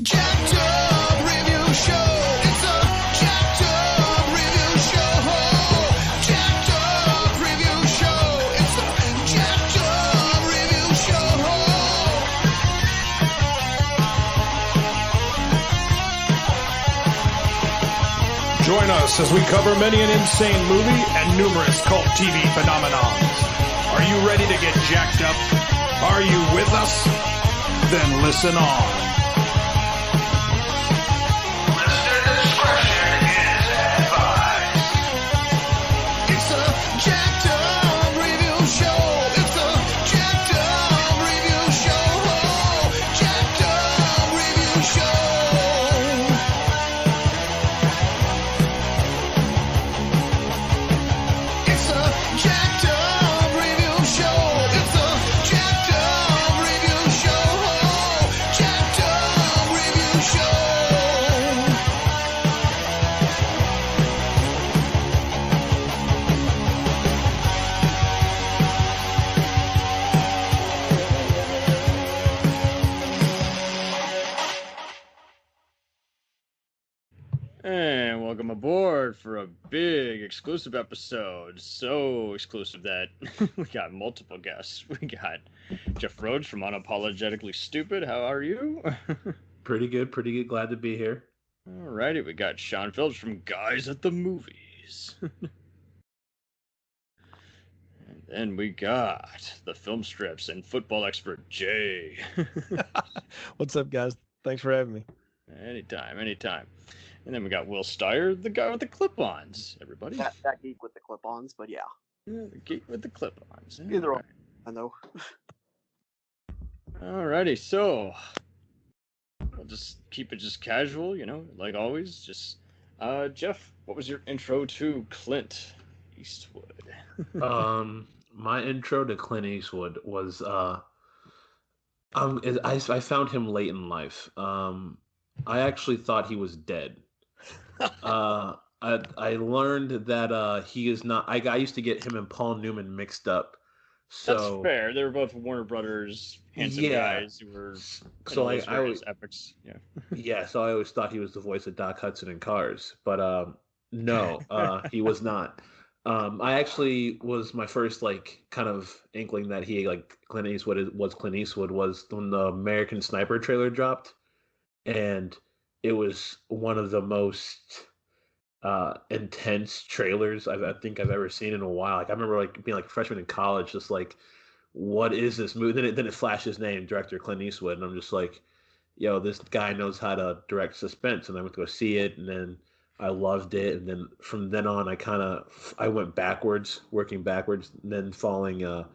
jacked up review show. It's a jacked up review show. Jacked up review show. It's a jacked up review show. Join us as we cover many an insane movie and numerous cult TV phenomenons. Are you ready to get jacked up? Are you with us? Then listen on. Listener discretion is advised. It's a jacked up review show. It's a jacked up review show. Jacked up review show. It's a jacked up review show. It's a jacked up review show. Jacked up review show. And welcome aboard for a big exclusive episode. So exclusive that we got multiple guests. We got Jeff Rhodes from Unapologetically Stupid. How are you? Pretty good. Glad to be here. Alrighty, we got Sean Phillips from Guys at the Movies. And then we got the film strips and football expert Jay. What's up, guys? Thanks for having me. Anytime. And then we got Will Steyer, the guy with the clip-ons. Everybody. That geek with the clip-ons, but yeah. Yeah, the geek with the clip-ons. Either Alright. I know. Alrighty, so we'll just keep it just casual, like always. Just Jeff, what was your intro to Clint Eastwood? My intro to Clint Eastwood was I found him late in life. I actually thought he was dead. I learned that he is not. I used to get him and Paul Newman mixed up. So That's fair. They were both Warner Brothers handsome guys who were so I various epics. Yeah. Yeah, so I always thought he was the voice of Doc Hudson in Cars, but no, he was not. I actually was my first kind of inkling that he Clint Eastwood was Clint Eastwood was when the American Sniper trailer dropped, and it was one of the most intense trailers I think I've ever seen in a while. I remember being a freshman in college, just what is this movie? Then it flashed his name, director Clint Eastwood, and I'm just yo, this guy knows how to direct suspense. And I went to go see it, and then I loved it. And then from then on, I went working backwards, and then following. I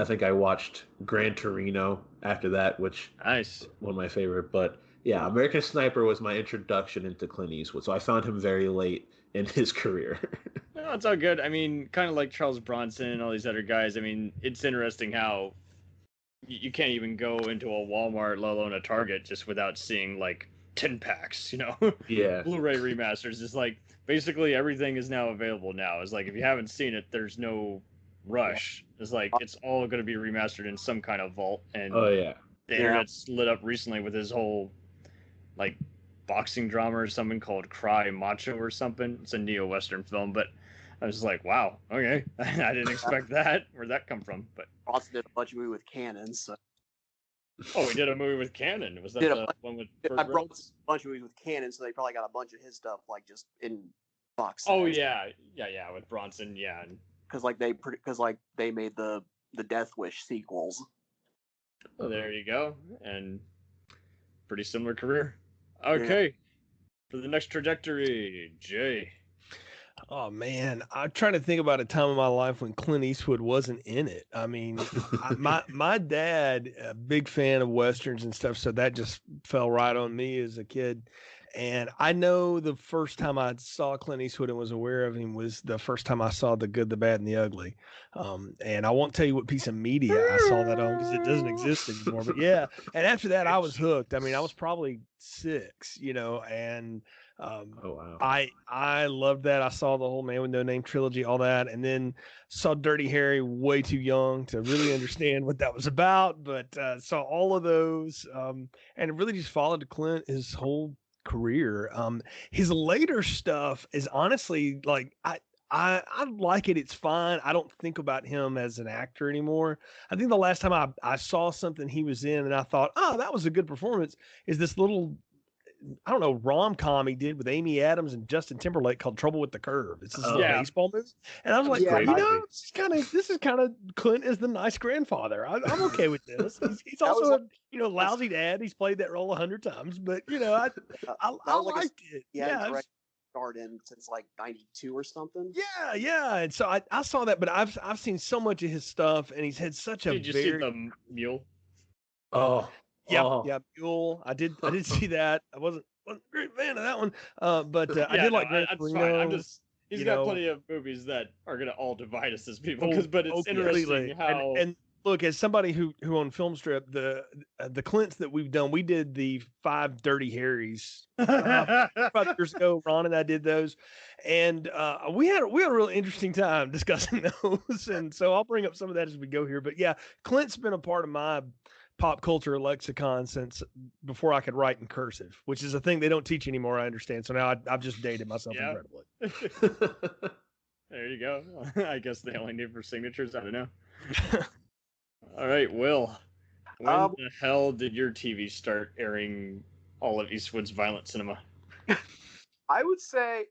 think I watched Gran Torino after that, which Nice. one of my favorite. But yeah, American Sniper was my introduction into Clint Eastwood. So I found him very late in his career. No, it's all good. I mean, kind of like Charles Bronson and all these other guys. I mean, it's interesting how you can't even go into a Walmart, let alone a Target, just without seeing 10 packs, Yeah. Blu-ray remasters. It's basically everything is now available now. It's if you haven't seen it, there's no rush. It's it's all going to be remastered in some kind of vault. And Oh yeah. the internet's lit up recently with his whole boxing drama or something called Cry Macho or something. It's a neo-Western film, but I was wow, okay. I didn't expect that. Where'd that come from? But Also did a bunch of movie with cannons. So. we did a movie with Cannon. Was that Did a the one with I Burt brought Reynolds? a bunch of movies with cannons, so they probably got a bunch of his stuff just in box. Oh yeah, with Bronson, yeah. Because they made the Death Wish sequels. Well, there you go. And pretty similar career. Okay. For the next trajectory, Jay. Oh man, I'm trying to think about a time in my life when Clint Eastwood wasn't in it. I mean, my dad, a big fan of westerns and stuff, so that just fell right on me as a kid. And I know the first time I saw Clint Eastwood and was aware of him was the first time I saw The Good, the Bad, and the Ugly. And I won't tell you what piece of media I saw that on because it doesn't exist anymore. But yeah, and after that, I was hooked. I mean, I was probably 6, and Oh wow. I loved that. I saw the whole Man with No Name trilogy, all that, and then saw Dirty Harry way too young to really understand what that was about. But saw all of those, and it really just followed Clint his whole career. His later stuff is honestly like I like it. It's fine. I don't think about him as an actor anymore. I think the last time I saw something he was in and I thought, oh, that was a good performance, is this little, I don't know, rom-com he did with Amy Adams and Justin Timberlake called Trouble with the Curve. It's this little Yeah. baseball movie. And I was like, Yeah, you great know, movie. this is kind of Clint as the nice grandfather. I'm okay with this. He's That also was a lousy dad. He's played that role 100 times, but I that was like liked it. he hadn't Yeah, it was- directed Garden since like '92 or something. yeah. And so I saw that, but I've seen so much of his stuff, and he's had such a Did you see very the mule? Oh. Oh. yeah, Mule. I did see that. I wasn't a great fan of that one. But I Yeah, did no, like Gran that's Torino. fine. I'm just he's you got know. plenty of movies that are gonna all divide us as people. Oh, But it's interesting completely. how And look, as somebody who on Film Strip, the Clints that we've done, we did the 5 Dirty Harrys 5 years ago. Ron and I did those, and we had a really interesting time discussing those. And so I'll bring up some of that as we go here. But yeah, Clint's been a part of my pop culture lexicon since before I could write in cursive, which is a thing they don't teach anymore. I understand. So now I've just dated myself Yeah. incredibly. there you go. I guess they only need for signatures. I don't know. All right, Will. When the hell did your TV start airing all of Eastwood's violent cinema? I would say,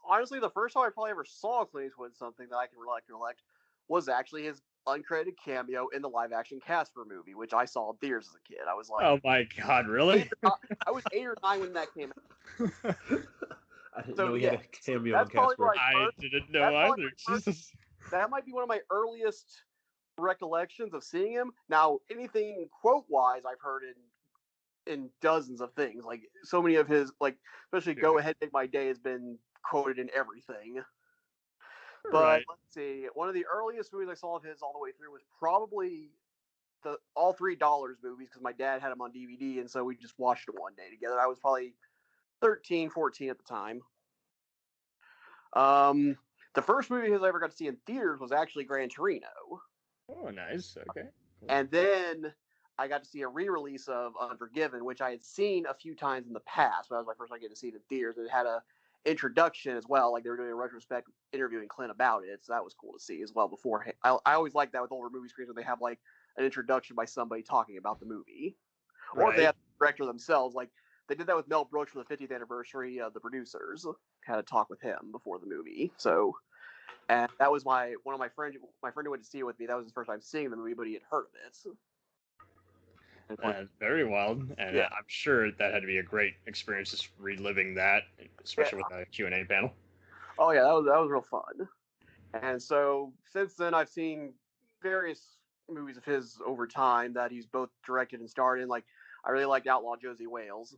honestly, the first time I probably ever saw Clint Eastwood, something that I can recollect, was actually his uncredited cameo in the live-action Casper movie, which I saw in theaters as a kid. I was like, Oh my God, really? I was 8 or 9 when that came out. I didn't So, know he had yeah, a cameo that's on probably Casper. where I didn't know that's probably either. my first- Jesus. That might be one of my earliest recollections of seeing him. Now, anything quote-wise, I've heard in dozens of things. Like so many of his, like especially Yeah. "Go Ahead, Make My Day" has been quoted in everything. But Right. let's see, one of the earliest movies I saw of his all the way through was probably all 3 Dollars movies, because my dad had them on DVD, and so we just watched them one day together. I was probably 13, 14 at the time. The first movie I ever got to see in theaters was actually Gran Torino. Oh, nice. Okay. Cool. And then I got to see a re-release of Unforgiven, which I had seen a few times in the past, but that was my first time getting to see it in theaters. It had a introduction as well, like they were doing a retrospect interviewing Clint about it, so that was cool to see as well. Before I always like that with older movie screens, where they have like an introduction by somebody talking about the movie, or if they Right. have the director themselves. Like they did that with Mel Brooks for the 50th anniversary of The Producers. Had a talk with him before the movie, so. And that was my friend who went to see it with me. That was his first time seeing the movie, but he had heard of it. That's very wild, and Yeah. I'm sure that had to be a great experience, just reliving that, especially with the Q&A panel. Oh yeah, that was real fun. And so since then, I've seen various movies of his over time that he's both directed and starred in. Like I really liked Outlaw Josie Wales.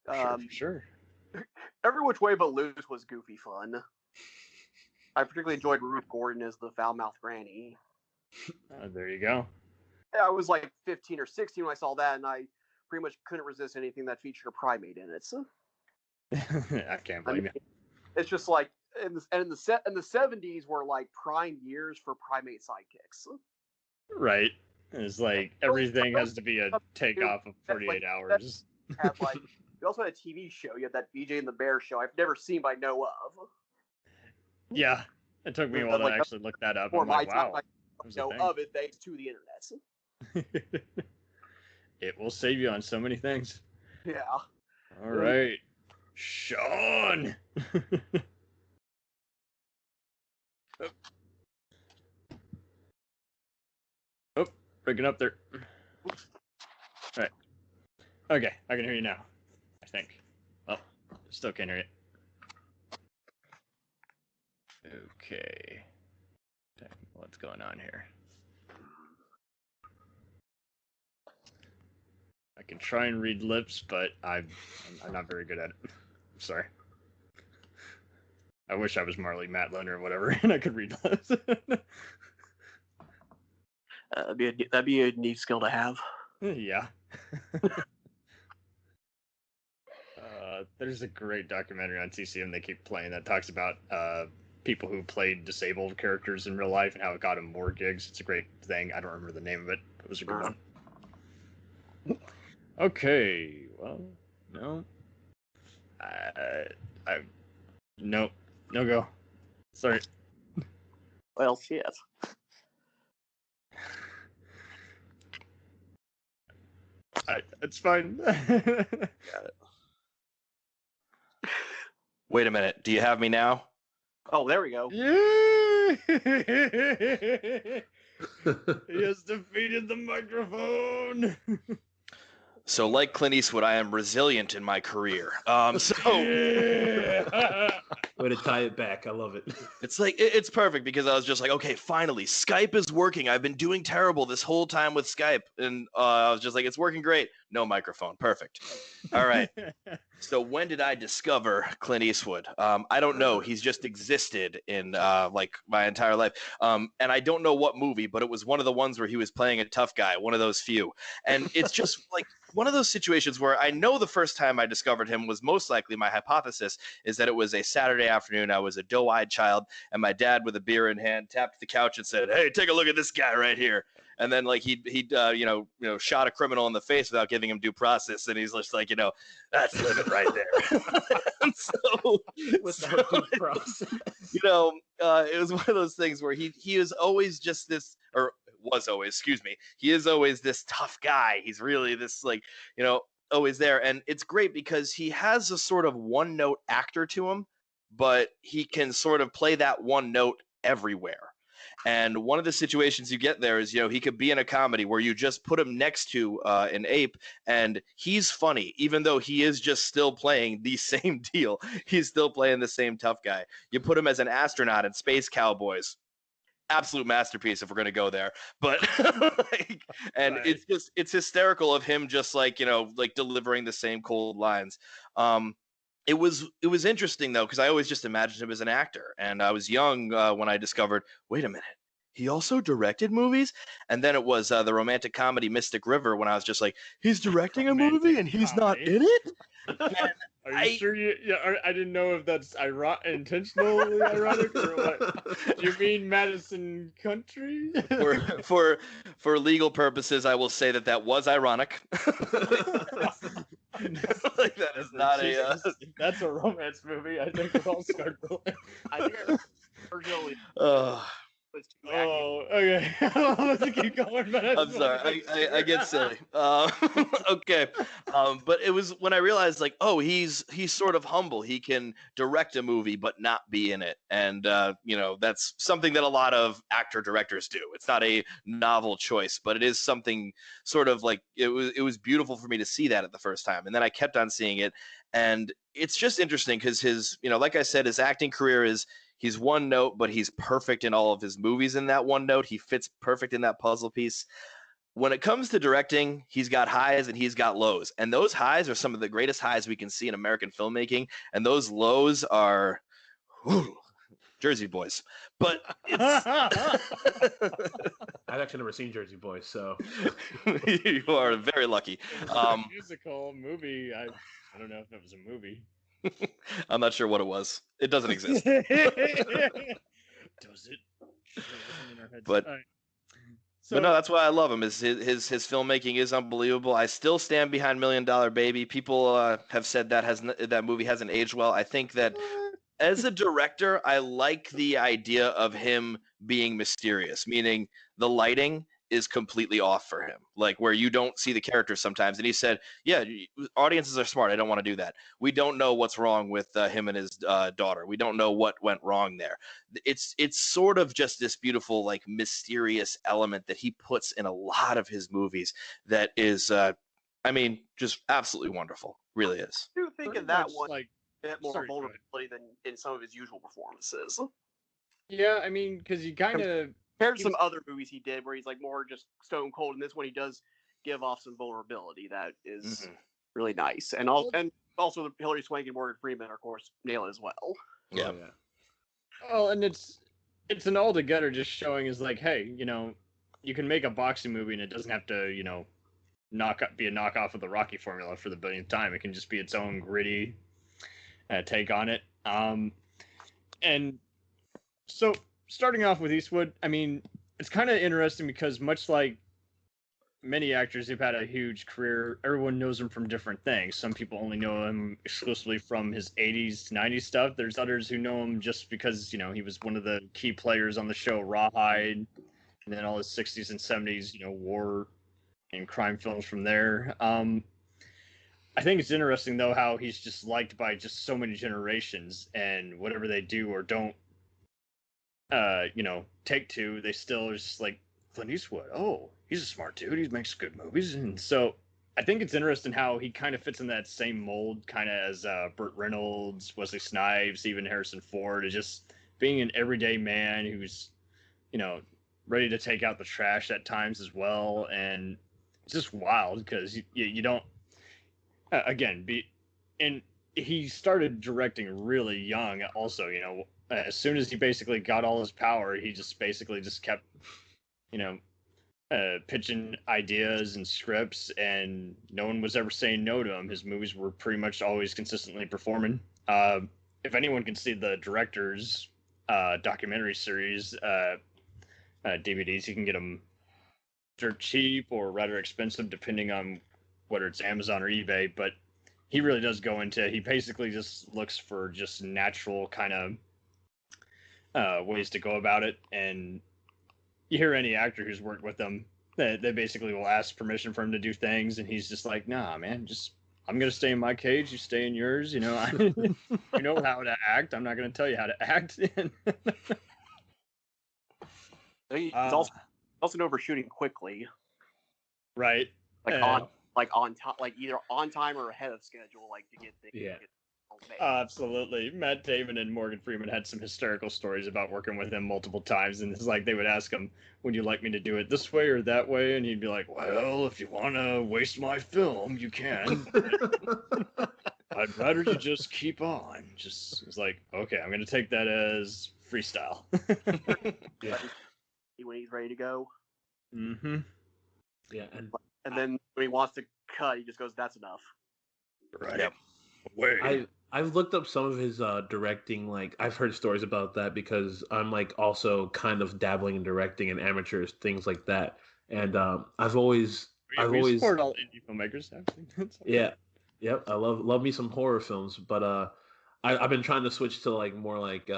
For sure. Every Which Way But Loose was goofy fun. I particularly enjoyed Ruth Gordon as the foul-mouthed granny. There you go. I was like 15 or 16 when I saw that, and I pretty much couldn't resist anything that featured a primate in it. So, I can't blame you. it's just like in the 70s were like prime years for primate sidekicks. Right. It's like everything has to be a takeoff of 48 hours. Had like we also had a TV show. You had that BJ and the Bear show I've never seen, but I know of. Yeah. It took me a while to actually look that up. For I'm my like, time, wow. I that was a know thing. of it thanks to the internet. It will save you on so many things. Yeah. All right. Sean. Oh, breaking up there. All right. Okay, I can hear you now. I think. Oh, still can't hear you. Okay. Dang, what's going on here? I can try and read lips, but I'm not very good at it. Sorry. I wish I was Marley Matlin or whatever, and I could read lips. That'd be a neat skill to have. Yeah. There's a great documentary on TCM they keep playing that talks about people who played disabled characters in real life and how it got them more gigs. It's a great thing. I don't remember the name of it. It was a good one. Okay, well, no. No go. Sorry. Well, shit. It's fine. Got it. Wait a minute. Do you have me now? Oh, there we go. Yeah! He has defeated the microphone. So, like Clint Eastwood, I am resilient in my career. Way to tie it back. I love it. It's like it's perfect because I was just like, okay, finally, Skype is working. I've been doing terrible this whole time with Skype, and I was just like, it's working great. No microphone, perfect. All right. So when did I discover Clint Eastwood? I don't know. He's just existed in like my entire life, and I don't know what movie, but it was one of the ones where he was playing a tough guy, one of those few, and it's just like one of those situations where I know the first time I discovered him was most likely, my hypothesis is that it was a Saturday afternoon. I was a doe-eyed child, and my dad, with a beer in hand, tapped the couch and said, "Hey, take a look at this guy right here." And then like he shot a criminal in the face without giving him due process, and he's just like, that's living right there. And Without due process. It was one of those things where he is always just this, or was always, excuse me, he is always this tough guy. He's really this always there, and it's great because he has a sort of one note actor to him, but he can sort of play that one note everywhere. And one of the situations you get there is, he could be in a comedy where you just put him next to an ape and he's funny, even though he is just still playing the same deal. He's still playing the same tough guy. You put him as an astronaut in Space Cowboys. Absolute masterpiece if we're going to go there. But right. It's hysterical of him just like delivering the same cold lines. It was interesting though, because I always just imagined him as an actor, and I was young when I discovered, wait a minute, he also directed movies. And then it was the romantic comedy Mystic River, when I was just like, he's directing a movie and he's not in it. And are you sure? I didn't know if that's intentionally ironic or what. Do you mean Madison Country? For legal purposes, I will say that was ironic. Like that is not that's a romance movie. I think we'll all start going. I think originally was too okay. Let's keep going. But I'm sorry. I get silly. Okay. But it was when I realized, like, oh, he's sort of humble. He can direct a movie but not be in it, and that's something that a lot of actor directors do. It's not a novel choice, but it is something sort of like it was beautiful for me to see that at the first time, and then I kept on seeing it, and it's just interesting because his, like I said, his acting career is. He's one note, but he's perfect in all of his movies in that one note. He fits perfect in that puzzle piece. When it comes to directing, he's got highs and he's got lows. And those highs are some of the greatest highs we can see in American filmmaking. And those lows are Jersey Boys. But it's... I've actually never seen Jersey Boys, so... You are very lucky. Musical movie. I don't know if it was a movie. I'm not sure what it was. It doesn't exist. Does it? But no, that's why I love him. Is his filmmaking is unbelievable. I still stand behind $1 Million Baby. People have said that movie hasn't aged well. I think that as a director, I like the idea of him being mysterious, meaning the lighting is completely off for him, like where you don't see the characters sometimes. And he said, yeah, audiences are smart. I don't want to do that. We don't know what's wrong with him and his daughter. We don't know what went wrong there. It's sort of just this beautiful, like, mysterious element that he puts in a lot of his movies that is, just absolutely wonderful. Really is. I do think in that one, like, a bit more vulnerability than in some of his usual performances. Yeah, I mean, because you kind of... Compared to some other movies he did where he's like more just stone cold, and this one he does give off some vulnerability that is really nice. And also Hilary Swank and Morgan Freeman, of course, nail it as well. Yeah. Oh, and it's an altogether just showing is like, hey, you can make a boxing movie and it doesn't have to, be a knockoff of the Rocky formula for the billionth time. It can just be its own gritty, take on it. And so starting off with Eastwood, I mean, it's kind of interesting because much like many actors who've had a huge career, everyone knows him from different things. Some people only know him exclusively from his 80s, 90s stuff. There's others who know him just because, you know, he was one of the key players on the show Rawhide, and then all his 60s and 70s, you know, war and crime films from there. I think it's interesting, though, how he's just liked by just so many generations, and whatever they do or don't, you know, take to, they still are just like, Clint Eastwood, oh, he's a smart dude. He makes good movies. And so I think it's interesting how he kind of fits in that same mold, kind of as Burt Reynolds, Wesley Snipes, even Harrison Ford, is just being an everyday man who's, you know, ready to take out the trash at times as well. And it's just wild because you don't, again, and he started directing really young also, you know, as soon as he basically got all his power, he just basically just kept, you know, pitching ideas and scripts, and no one was ever saying no to him. His movies were pretty much always consistently performing. If anyone can see the director's documentary series DVDs, you can get them dirt cheap or rather expensive, depending on whether it's Amazon or eBay. But he really does go into, he basically just looks for just natural kind of ways to go about it. And you hear any actor who's worked with them, they basically will ask permission for him to do things, and he's just like, nah, man, just, I'm going to stay in my cage, you stay in yours, you know, you know how to act, I'm not going to tell you how to act. He's also known for shooting quickly. Right. On time, like either on time or ahead of schedule, like to get things. Yeah. Absolutely. Matt Damon and Morgan Freeman had some hysterical stories about working with him multiple times, and it's like they would ask him, would you like me to do it this way or that way? And he'd be like, well, if you want to waste my film, you can. I'd rather you just keep on. Just, it's like, okay, I'm going to take that as freestyle. Yeah. When he's ready to go. Mm-hmm. Yeah. And then when he wants to cut, he just goes, that's enough. Right. Yep. I've looked up some of his directing. Like, I've heard stories about that because I'm like also kind of dabbling in directing and amateurs, things like that. And I've always support all indie filmmakers. Yeah, yep. I love me some horror films, but I've been trying to switch to like more like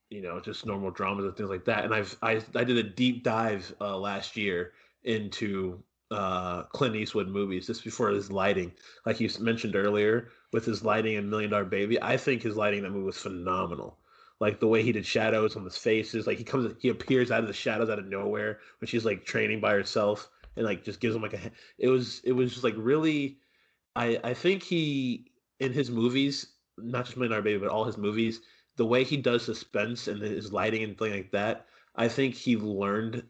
you know, just normal dramas and things like that. And I did a deep dive last year into Clint Eastwood movies just before his lighting, like you mentioned earlier with his lighting in $1 Million Baby. I think his lighting in that movie was phenomenal. Like the way he did shadows on his faces, like he appears out of the shadows out of nowhere when she's like training by herself, and like just gives him like it was just like really. I think he, in his movies, not just $1 Million Baby, but all his movies, the way he does suspense and his lighting and things like that, I think he learned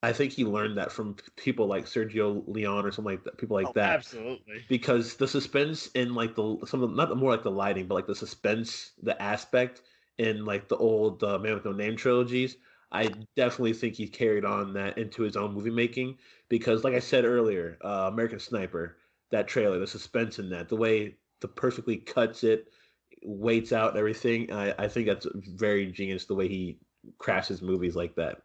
that from people like Sergio Leone or something like that, people like that. Absolutely. Because the suspense in like not more like the lighting, but like the suspense, the aspect in like the old Man with No Name trilogies, I definitely think he carried on that into his own movie making. Because like I said earlier, American Sniper, that trailer, the suspense in that, the way the perfectly cuts it, waits out and everything, I think that's very genius the way he crafts his movies like that.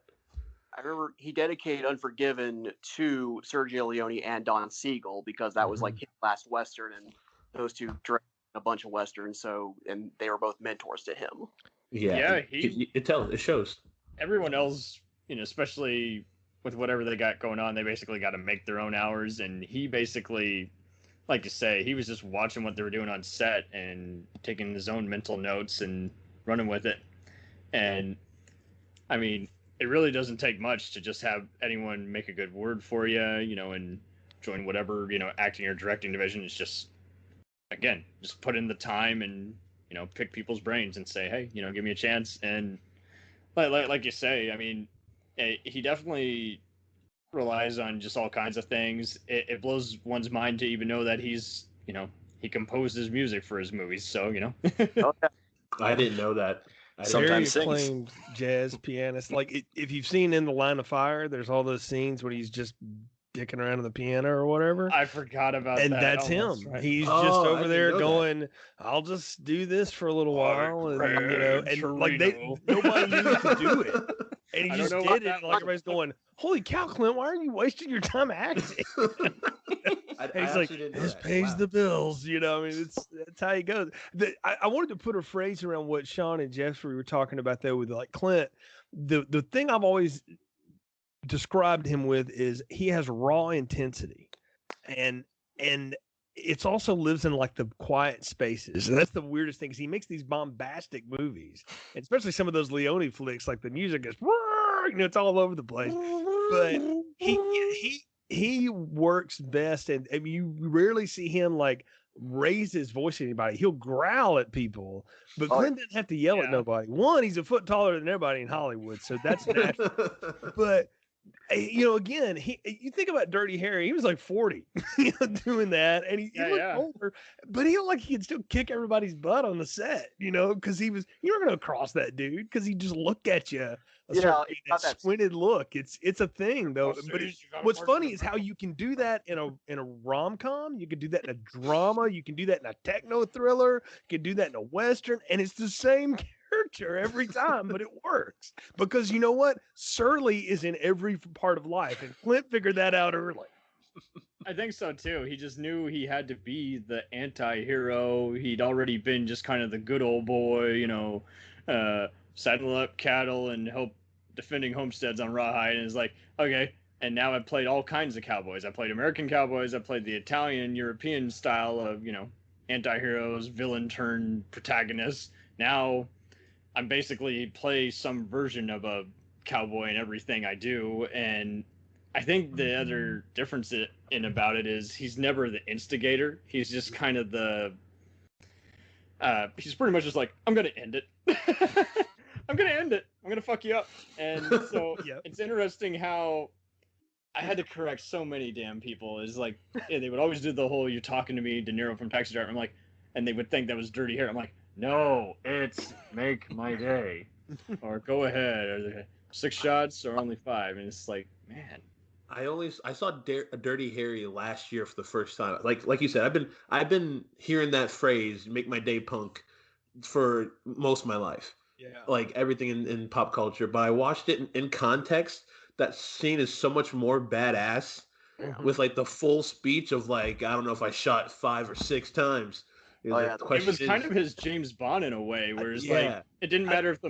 I remember he dedicated Unforgiven to Sergio Leone and Don Siegel because that was like his last Western, and those two directed a bunch of Westerns, and they were both mentors to him. Yeah, it shows. Everyone else, you know, especially with whatever they got going on, they basically got to make their own hours, and he basically, like you say, he was just watching what they were doing on set and taking his own mental notes and running with it. And I mean, it really doesn't take much to just have anyone make a good word for you, you know, and join whatever, you know, acting or directing division. It's just, again, just put in the time and, you know, pick people's brains and say, hey, you know, give me a chance. And like you say, I mean, he definitely relies on just all kinds of things. It blows one's mind to even know that he's, you know, he composed his music for his movies. So, you know. I didn't know that. Very acclaimed jazz pianist. Like if you've seen In the Line of Fire, there's all those scenes when he's just dicking around on the piano or whatever. I forgot about And that. that's Oh, him. that's right. He's Oh, just I over didn't there know that. going, "I'll just do this for a little while," and and like Torino. nobody knew to do it, and he I don't just know did what it. that And like was. everybody's going, "Holy cow, Clint! Why are you wasting your time acting?" I And he's like, actually didn't know "This that. pays Wow. the bills," you know. I mean, that's how he goes. I wanted to put a phrase around what Sean and Jeffrey were talking about there with like Clint. The thing I've always described him with is he has raw intensity, and it's also lives in like the quiet spaces, and that's the weirdest thing. Is he makes these bombastic movies, and especially some of those Leone flicks, like the music is, it's all over the place. But he works best, and I mean, you rarely see him like raise his voice at anybody. He'll growl at people, but Oh, Clint didn't have to yell at Yeah. nobody. One, he's a foot taller than everybody in Hollywood, so that's natural. But again, you think about Dirty Harry, he was like 40, doing that, and he looked older, but he looked like he could still kick everybody's butt on the set, because you were gonna cross that dude because he just looked at you. Yeah, That squinted look. It's a thing though. But what's funny is how you can do that in a rom-com, you can do that in a drama, you can do that in a techno thriller, you can do that in a western, and it's the same character every time, but it works because you know what? Surly is in every part of life, and Clint figured that out early. I think so too. He just knew he had to be the anti-hero. He'd already been just kind of the good old boy, saddle up cattle and help defending homesteads on Rawhide. And it's like, okay. And now I've played all kinds of cowboys. I played American cowboys. I played the Italian, European style of, anti-heroes, villain turned protagonist. Now I'm basically play some version of a cowboy in everything I do. And I think the other difference in about it is he's never the instigator. He's just kind of he's pretty much just like, I'm going to end it. I'm going to end it. I'm going to fuck you up. And so It's interesting how I had to correct so many damn people. Is like, they would always do the whole, you're talking to me, De Niro from Taxi Driver. I'm like, and they would think that was Dirty Harry. I'm like, no, it's Make My Day. Or Go Ahead. Or 6 shots or only 5. And it's like, man. I saw Dirty Harry last year for the first time. Like you said, I've been hearing that phrase "Make My Day Punk" for most of my life. Yeah, like everything in pop culture. But I watched it in context. That scene is so much more badass with like the full speech of like, I don't know if I shot 5 or 6 times. It was kind of his James Bond in a way, where it's like it didn't matter if the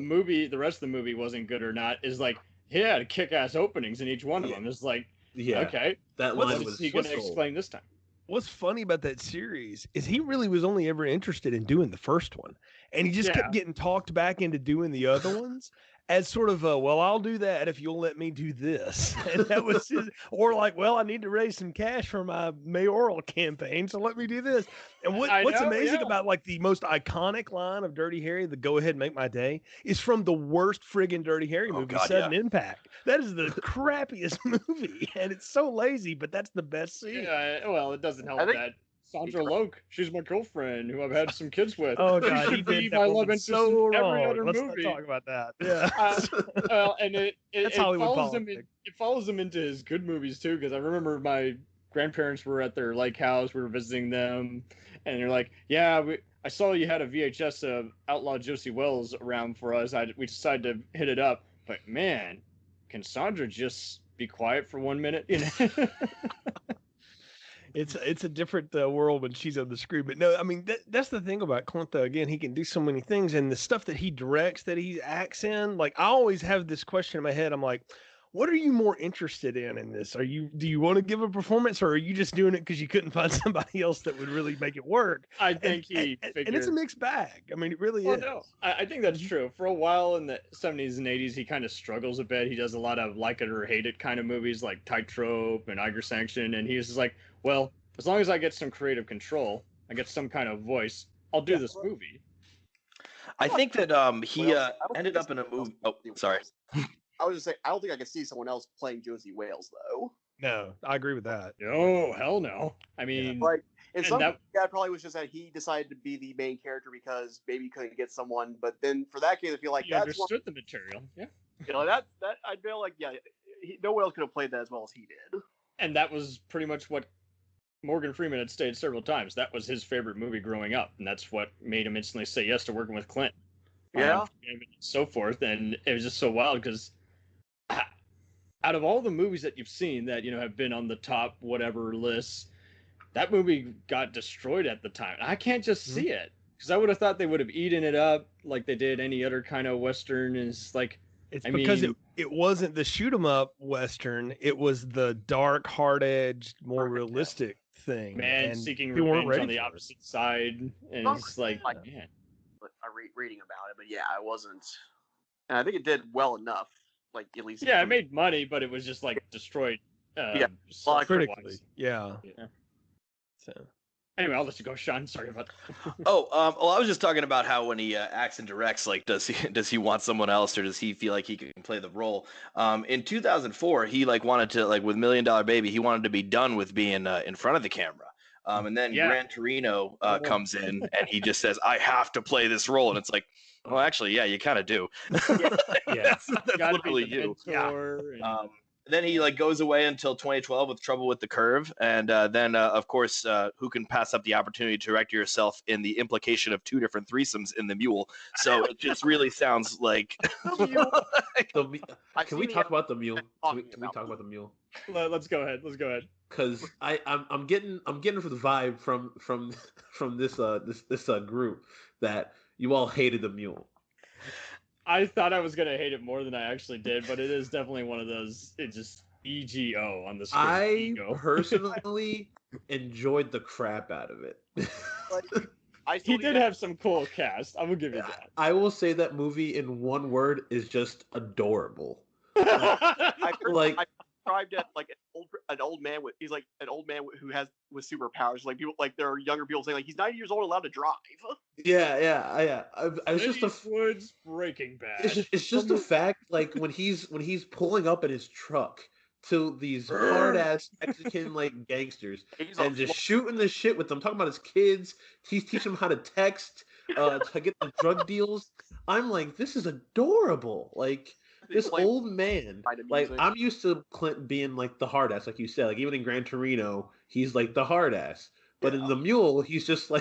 rest of the movie wasn't good or not. Is like he had kick-ass openings in each one of them. It's like, okay, that what line is he going to explain this time? What's funny about that series is he really was only ever interested in doing the first one, and he just kept getting talked back into doing the other ones as sort of a, well, I'll do that if you'll let me do this. And that was his, or like, well, I need to raise some cash for my mayoral campaign, so let me do this. And what's amazing about like the most iconic line of Dirty Harry, the "Go Ahead, Make My Day," is from the worst friggin' Dirty Harry movie, Sudden Impact. That is the crappiest movie, and it's so lazy, but that's the best scene. Yeah, well, it doesn't help that Sandra Loke, she's my girlfriend who I've had some kids with. Oh god, she he did my love interest so in every wrong. other Let's movie. not talk about that. Yeah. Well, and it follows him. politics. It follows him into his good movies too. Because I remember my grandparents were at their lake house. We were visiting them, and they're like, "Yeah, I saw you had a VHS of Outlaw Josie Wells around for us. We decided to hit it up, but man, can Sandra just be quiet for 1 minute?" It's a different world when she's on the screen. But no, I mean, that's the thing about Clint, though. Again, he can do so many things, and the stuff that he directs, that he acts in, like, I always have this question in my head. I'm like, what are you more interested in this? Do you want to give a performance, or are you just doing it because you couldn't find somebody else that would really make it work? I think and it's a mixed bag. I mean, it really is. No, I think that's true. For a while in the 70s and 80s, he kind of struggles a bit. He does a lot of like it or hate it kind of movies like Tightrope and Eiger Sanction, and he's just like, well, as long as I get some creative control, I get some kind of voice, I'll do this movie. I think that he ended up in a movie. Oh, sorry. I was just saying, I don't think I could see someone else playing Josie Wales though. No, I agree with that. Oh, hell no. I mean, like, and some guy probably was just that he decided to be the main character because maybe he couldn't get someone. But then for that case, I feel like he understood the material. Yeah. That I feel like no one else could have played that as well as he did. And that was pretty much what Morgan Freeman had stated several times. That was his favorite movie growing up, and that's what made him instantly say yes to working with Clint. Yeah. And so forth, and it was just so wild because out of all the movies that you've seen that have been on the top whatever lists, that movie got destroyed at the time. I can't just see it because I would have thought they would have eaten it up like they did any other kind of Western. And it's like because it wasn't the shoot 'em up Western. It was the dark, hard edged, more realistic thing. Man and seeking people weren't revenge on ready the for it. opposite side, and it's like, man. Reading about it, but yeah, I wasn't. And I think it did well enough, like at least. Yeah, it made money, but it was just like destroyed. Critically, yeah. So. Anyway, I'll let you go, Sean. Sorry about that. Well, I was just talking about how when he acts and directs, like, does he want someone else, or does he feel like he can play the role? In 2004, he wanted to, with $1 Million Baby, he wanted to be done with being in front of the camera. And then Gran Torino comes in, and he just says, "I have to play this role," and it's like, well, actually, yeah, you kind of do. That's literally you. Then he goes away until 2012 with Trouble with the Curve, and then of course, who can pass up the opportunity to direct yourself in the implication of 2 different threesomes in The Mule? So it just really sounds like. Can we talk about The Mule? Can we talk about The Mule? Let's go ahead. Because I'm getting the vibe from this group that you all hated The Mule. I thought I was gonna hate it more than I actually did, but it is definitely one of those. It just EGO on the screen. I personally enjoyed the crap out of it. He did have some cool cast. I will give you that. I will say that movie in one word is just adorable. I described it like an old man with who has with superpowers. Like people, there are younger people saying he's 90 years old, allowed to drive. Yeah. I was just Eastwood's Breaking Bad. It's just the fact when he's pulling up in his truck to these hard ass Mexican gangsters and just shooting the shit with them, talking about his kids. He's teaching them how to text to get the drug deals. I'm like, this is adorable. This old man, I'm used to Clint being the hard ass, like you said. Even in Gran Torino, he's the hard ass. But in The Mule, he's just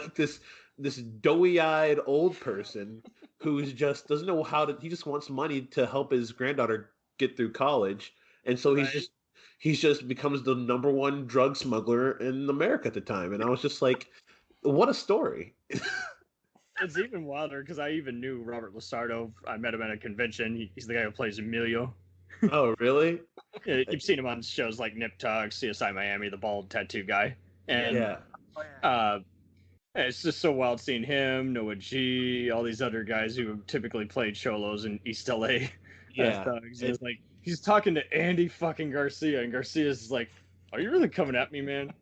this doughy-eyed old person who's just doesn't know how to. He just wants money to help his granddaughter get through college, and so he's just becomes the #1 drug smuggler in America at the time. And I was just like, what a story. It's even wilder because I even knew Robert Lasardo. I met him at a convention. He's the guy who plays Emilio. Oh, really? You've seen him on shows like Nip Tuck, CSI Miami, the bald tattoo guy. And it's just so wild seeing him, Noah G, all these other guys who typically played cholos in East LA. Yeah. It's he's talking to Andy fucking Garcia, and Garcia's like, "Are you really coming at me, man?"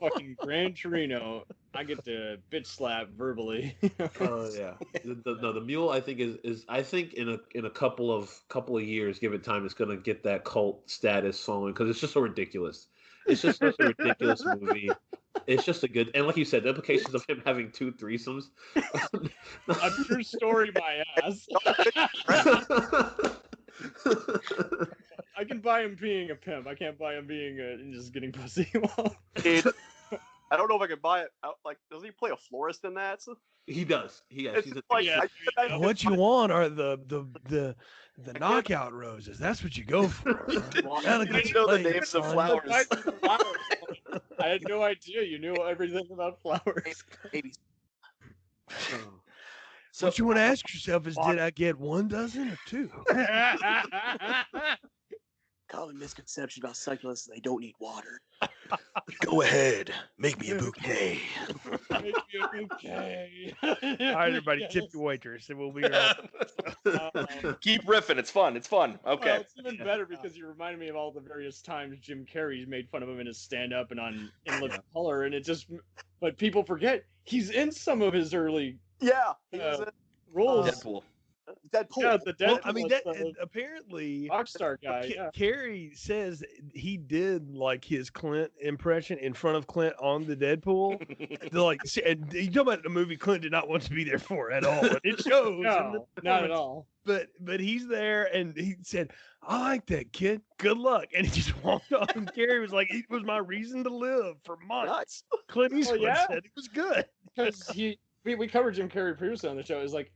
Fucking Gran Torino, I get to bitch slap verbally. Oh yeah, the Mule I think is I think in a couple of years, give it time, it's gonna get that cult status following because it's just so ridiculous. It's just such a ridiculous movie. It's just a good, and like you said, the implications of him having 2 threesomes. A true story, my ass. I can buy him being a pimp. I can't buy him being just getting pussy. I don't know if I could buy it. Does he play a florist in that? He does. He's what you want are the knockout roses. That's what you go for. You know the names of flowers. I had no idea you knew everything about flowers. So what you want to ask yourself is, did I get 1 dozen or 2? Common misconception about succulents: they don't need water. Go ahead, make me a bouquet. Make me a bouquet. All right, everybody, tip your waitress, and we'll be right. Keep riffing. It's fun. Okay. Well, it's even better because you reminded me of all the various times Jim Carrey made fun of him in his stand-up and on In Living Color, and but people forget he's in some of his early he was in roles. Deadpool. Deadpool. Yeah, the Well, Deadpool. I mean, was that the apparently Rockstar guy. Yeah. Carrie says he did like his Clint impression in front of Clint on the Deadpool. And you talk about the movie Clint did not want to be there for at all. And it shows. in the No, not at performance. all. But he's there, and he said, "I like that kid. Good luck." And he just walked off. And Carrie was like, "It was my reason to live for months." Nuts. Clint Eastwood yeah? said it was good. Because we covered Jim Carrey previously on the show. Is like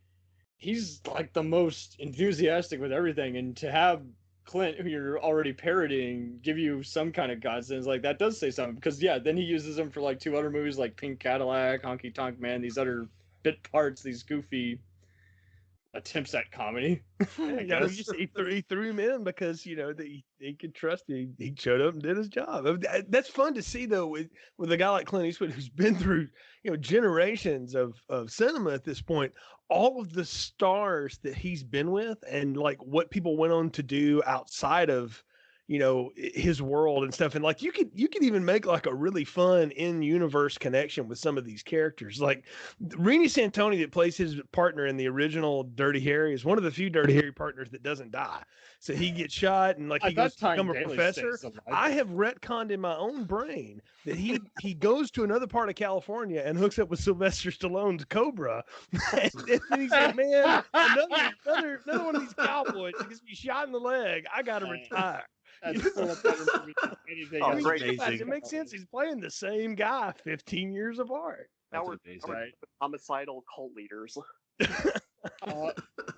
he's like the most enthusiastic with everything, and to have Clint, who you're already parodying, give you some kind of godsend, like that does say something. Because then he uses him for like 2 other movies, like Pink Cadillac, Honky Tonk Man, these other bit parts, these goofy attempts at comedy. He threw him in because he could trust him. He showed up and did his job. That's fun to see though with a guy like Clint Eastwood who's been through generations of cinema at this point. All of the stars that he's been with and like what people went on to do outside of his world and stuff, and like you could even make like a really fun in-universe connection with some of these characters. Like Rini Santoni, that plays his partner in the original Dirty Harry, is one of the few Dirty Harry partners that doesn't die. So he gets shot and like he goes to become a professor. I have retconned in my own brain that he goes to another part of California and hooks up with Sylvester Stallone's Cobra. And then he said, "Man, another one of these cowboys that gets me shot in the leg. I got to retire." That's so much better than anything Oh, else. great. It makes sense. He's playing the same guy 15 years apart. Now That's we're amazing. Right. homicidal cult leaders.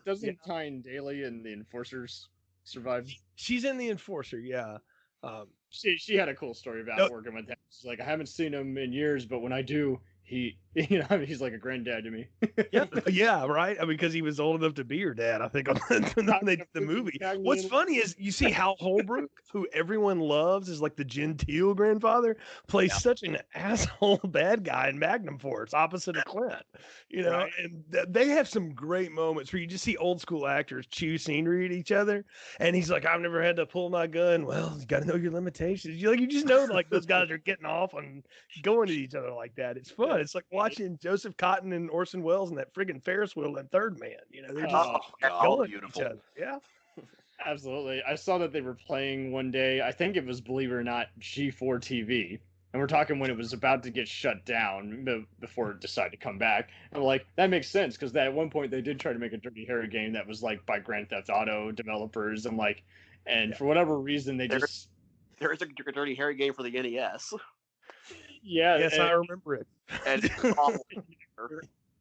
Doesn't Tyne Daly and the Enforcers survive? She's in The Enforcer, yeah. She had a cool story about working with him. She's like, I haven't seen him in years, but when I do, he's like a granddad to me. yeah, right. I mean, because he was old enough to be your dad, I think, when they did the movie. What's funny is you see Hal Holbrook, who everyone loves, is like the genteel grandfather, plays such an asshole bad guy in Magnum Force, opposite of Clint. Right. And they have some great moments where you just see old school actors chew scenery at each other, and he's like, "I've never had to pull my gun." Well, you got to know your limitations. You just know like those guys are getting off on going at each other like that. It's fun. It's like watching Joseph Cotton and Orson Welles and that friggin' Ferris wheel and Third Man. They're just going beautiful. at each other. Yeah. Absolutely. I saw that they were playing one day. I think it was, believe it or not, G4 TV. And we're talking when it was about to get shut down before it decided to come back. And I'm like, that makes sense because at one point they did try to make a Dirty Harry game that was like by Grand Theft Auto developers and for whatever reason they just. There is a Dirty Harry game for the NES. Yeah. Yes, I remember it. And it's awful.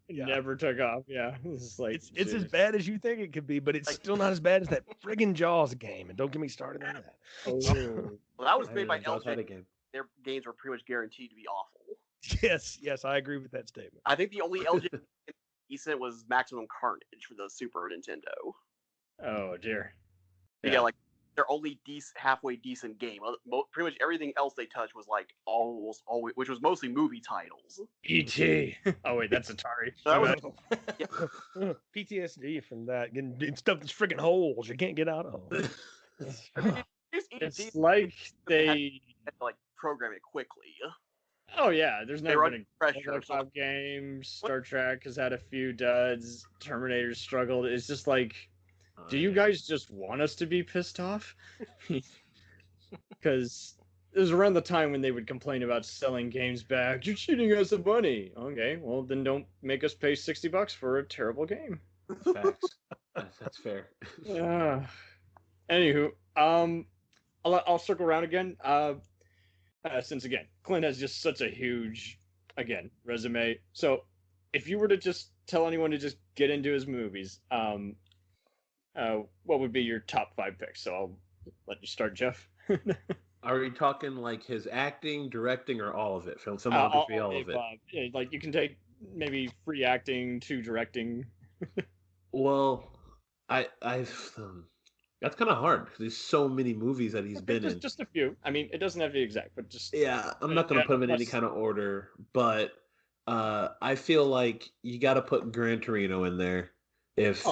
Never took off. Yeah. It's like it's as bad as you think it could be, but it's still not as bad as that friggin' Jaws game. And don't get me started on that. Well, that was made by Jaws had a LJ. game. Their games were pretty much guaranteed to be awful. Yes, I agree with that statement. I think the only LJ decent was Maximum Carnage for the Super Nintendo. Oh dear. Yeah, like their only halfway decent game. Pretty much everything else they touched was like almost always, which was mostly movie titles. E.T. Oh wait, that's Atari. That was, PTSD from that, getting stuff that's friggin' holes you can't get out of. It's like they had to, like program it quickly. Oh yeah, there's never been a pressure. five games. Star Trek has had a few duds. Terminator struggled. It's just like, do you guys just want us to be pissed off? Because it was around the time when they would complain about selling games back. You're cheating us of money. Okay, well then don't make us pay $60 for a terrible game. Facts. That's fair. Anywho, I'll circle around again. Since again, Clint has just such a huge, resume. So, if you were to just tell anyone to just get into his movies, what would be your top 5 picks? So I'll let you start, Jeff. Are we talking like his acting, directing, or all of it? Film, some of it, all of it. Yeah, like you can take maybe free acting to directing. Well, I've that's kind of hard because there's so many movies that he's been in. Just a few. I mean, it doesn't have to be exact, but just I'm not gonna put him in any kind of order, but I feel like you got to put Gran Torino in there if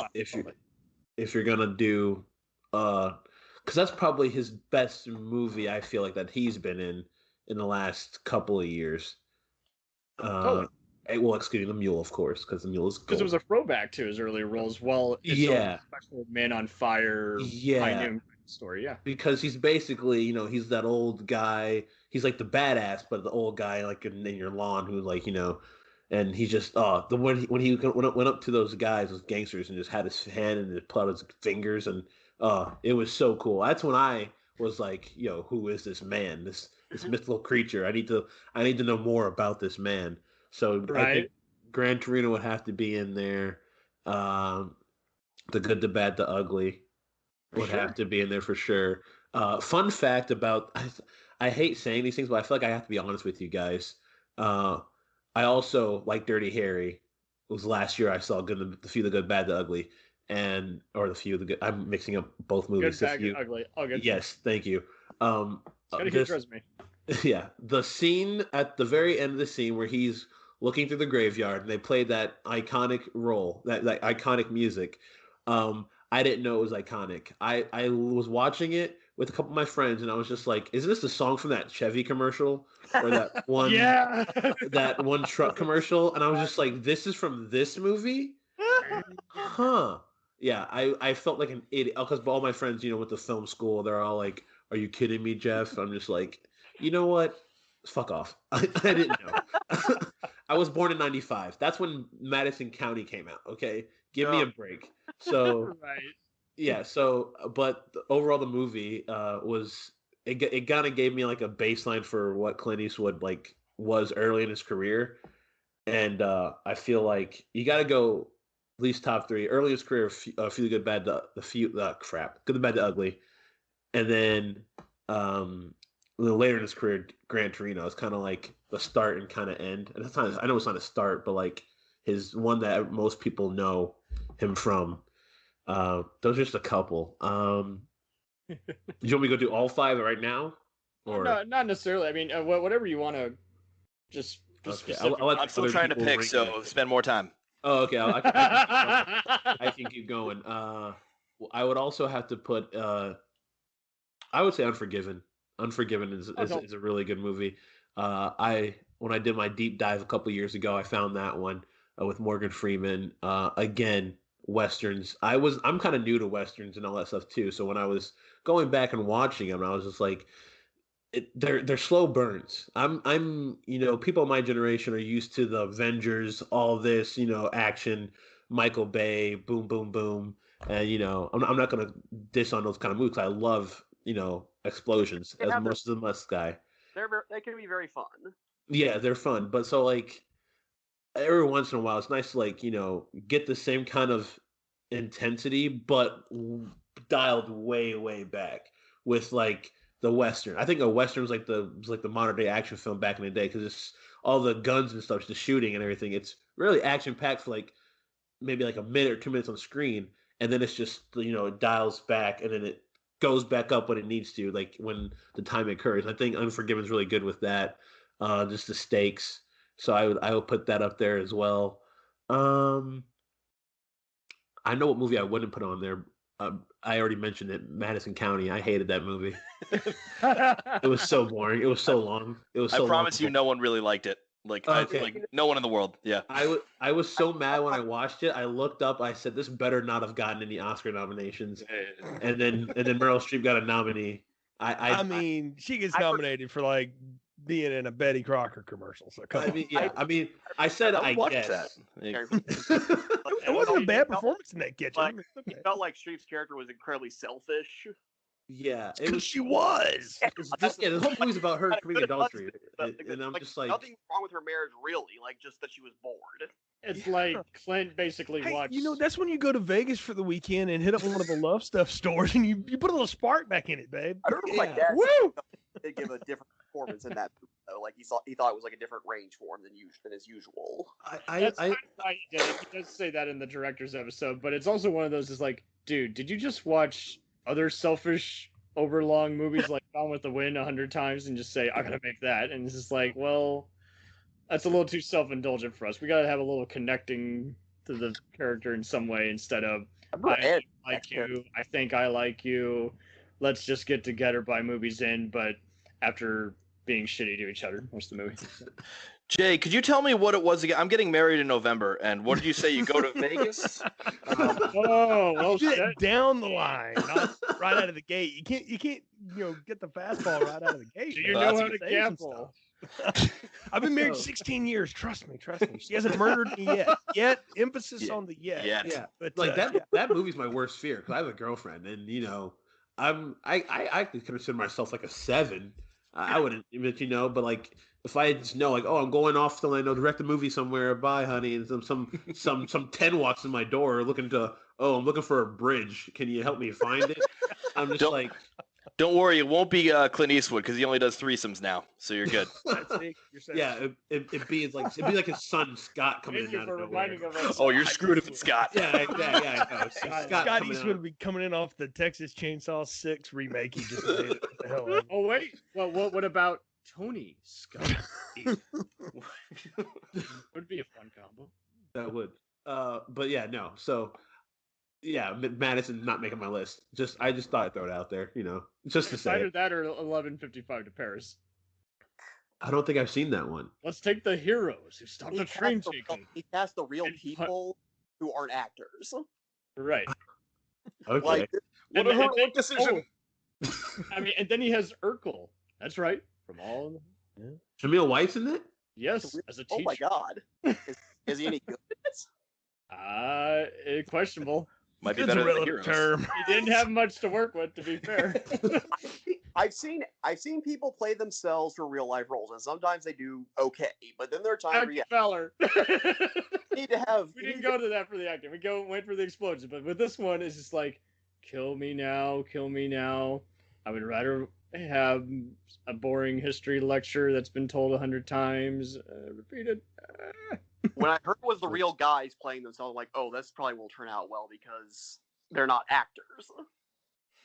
you're gonna do because that's probably his best movie. I feel like that he's been in the last couple of years. Well, excluding the mule, of course, because the mule is Because it gold. was a throwback to his earlier roles. Well, it's Yeah. a special Man on Fire, High Yeah, Noon story. Yeah. because he's basically, he's that old guy. He's like the badass, but the old guy, like in your lawn, who like, and he's just the when he went up to those guys, those gangsters, and just had his hand and just put out his fingers, and it was so cool. That's when I was like, who is this man? This mythical creature. I need to know more about this man. So I think Right. Gran Torino would have to be in there. Um, the Good, the Bad, the Ugly would have to be in there for sure. Fun fact about I hate saying these things, but I feel like I have to be honest with you guys. I also like Dirty Harry. It was last year I saw the Few, the Good, Bad, the Ugly, or the Few, the Good. I'm mixing up both movies. Good, bad, ugly. All good. Yes, thank you. Gotta keep your resume. Yeah, the scene at the very end of the scene where he's looking through the graveyard and they played that iconic role, that iconic music. I didn't know it was iconic. I was watching it with a couple of my friends and I was just like, "Is this the song from that Chevy commercial or that one Yeah. that one truck commercial?" And I was just like, "This is from this movie?" Huh. Yeah, I felt like an idiot because all my friends, with the film school, they're all like, "Are you kidding me, Jeff?" I'm just like, you know what? Fuck off. I didn't know. I was born in '95. That's when Madison County came out. Okay, give me a break. So Right. yeah. So, but overall, the movie was it kind of gave me like a baseline for what Clint Eastwood like was early in his career, and I feel like you got to go at least top three. Early in his career, Few the Good, Bad, the Few, crap, Good, the Bad, the Ugly, and then a little later in his career, Gran Torino is kind of like the start and kind of end. And that's not, I know it's not a start, but like his one that most people know him from. Those are just a couple. Do you want me to go do all five right now? Or No, not necessarily. I mean, whatever you want to just okay, specific. I'll let I'm still other trying to people pick, rank so it. spend more time. Oh, okay. I can keep going. I would also have to put. I would say Unforgiven. Unforgiven is a really good movie. When I did my deep dive a couple years ago, I found that one with Morgan Freeman. Again, westerns. I'm kind of new to westerns and all that stuff too. So when I was going back and watching them, I was just like, they're slow burns. I'm people of my generation are used to the Avengers, all this action, Michael Bay, boom boom boom, and I'm not gonna diss on those kind of movies. I love explosions as most of the Musk guy. They can be very fun. Yeah, they're fun, but so like every once in a while, it's nice to like get the same kind of intensity, but dialed way back with like the Western. I think a Western was like the modern day action film back in the day because it's all the guns and stuff, the shooting and everything. It's really action packed for like maybe like a minute or 2 minutes on screen, and then it's just it dials back and then it goes back up when it needs to, like when the time occurs. I think Unforgiven's really good with that. Just the stakes. So I would put that up there as well. I know what movie I wouldn't put on there. I already mentioned it, Madison County. I hated that movie. It was so boring. It was so long. It was so I promise long. you, no one really liked it. Like, Okay. like no one in the world. Yeah. I was so mad when I watched it. I looked up. I said, "This better not have gotten any Oscar nominations." And then Meryl Streep got a nominee. I mean, she gets nominated for like being in a Betty Crocker commercial. So come on. I said I watched guess. that. It wasn't a bad performance in that kitchen. It felt like Streep's character was incredibly selfish. Yeah, Because she was. The whole movie's about her committing adultery, and I'm just like, nothing wrong with her marriage, really. Like just that she was bored. It's like Clint basically Hey, watched. that's when you go to Vegas for the weekend and hit up one of the Love Stuff stores and you put a little spark back in it, babe. I remember my dad Woo! did give a different performance in that. Though. Like he thought it was like a different range for him than his usual. That's kind of why he did it. He does say that in the director's episode, but it's also one of those is like, dude, did you just watch other selfish overlong movies like Gone with the Wind 100 times and just say I gotta make that? And it's just like, well, that's a little too self-indulgent for us. We gotta have a little connecting to the character in some way instead of I like you, I think I like you, let's just get together by movies in, but after being shitty to each other most of the movie. Jay, could you tell me what it was again? I'm getting married in November, and what did you say? You go to Vegas? Oh, well, Get shit. down the line, not right out of the gate. You can't, get the fastball right out of the gate. Do you man. know that's how to Save some gamble? stuff. I've been married So- 16 years. Trust me. She hasn't murdered me yet. Yet, emphasis Yeah. on the yet. Yeah. But Like that. yeah. That movie's my worst fear because I have a girlfriend, and I could consider myself like a 7. I wouldn't, but but like if I just know like, oh, I'm going off to direct a movie somewhere, bye, honey, and some 10 walks in my door I'm looking for a bridge. Can you help me find it? I'm just Don't- like, Don't worry, it won't be Clint Eastwood because he only does threesomes now, so you're good. See, you're saying- yeah, it'd be like his son Scott coming Thank in you out for of nowhere. reminding of us. Oh, you're screwed if it's Scott. Yeah, I know. Scott Scott coming Eastwood out. would be coming in off the Texas Chainsaw 6 remake. He just did. What the hell? Man? Oh wait, well, what about Tony Scott? Would be a fun combo. That would. But yeah, no. So yeah, Madison not making my list. I just thought I'd throw it out there, just to It's say either it. that or 11:55 to Paris. I don't think I've seen that one. Let's take the heroes who stopped the train taking. He cast the real And put- people who aren't actors. Right. Okay. Like, And- What a and heroic then- decision. I mean, and then he has Urkel. That's right. From all. Jameel White's in it? Yes, as a oh teacher. my god, is he any good? Questionable. Might be Good's a better than the relative heroes. term. He didn't have much to work with, to be fair. I've seen people play themselves for real life roles, and sometimes they do okay. But then there are times where you Feller. need to have. We didn't go to that for the acting. We went for the explosion. But with this one, it's just like, kill me now, kill me now. I would rather have a boring history lecture that's been told 100 times, repeated. When I heard it was the real guys playing themselves, I'm like, oh, this probably will turn out well because they're not actors.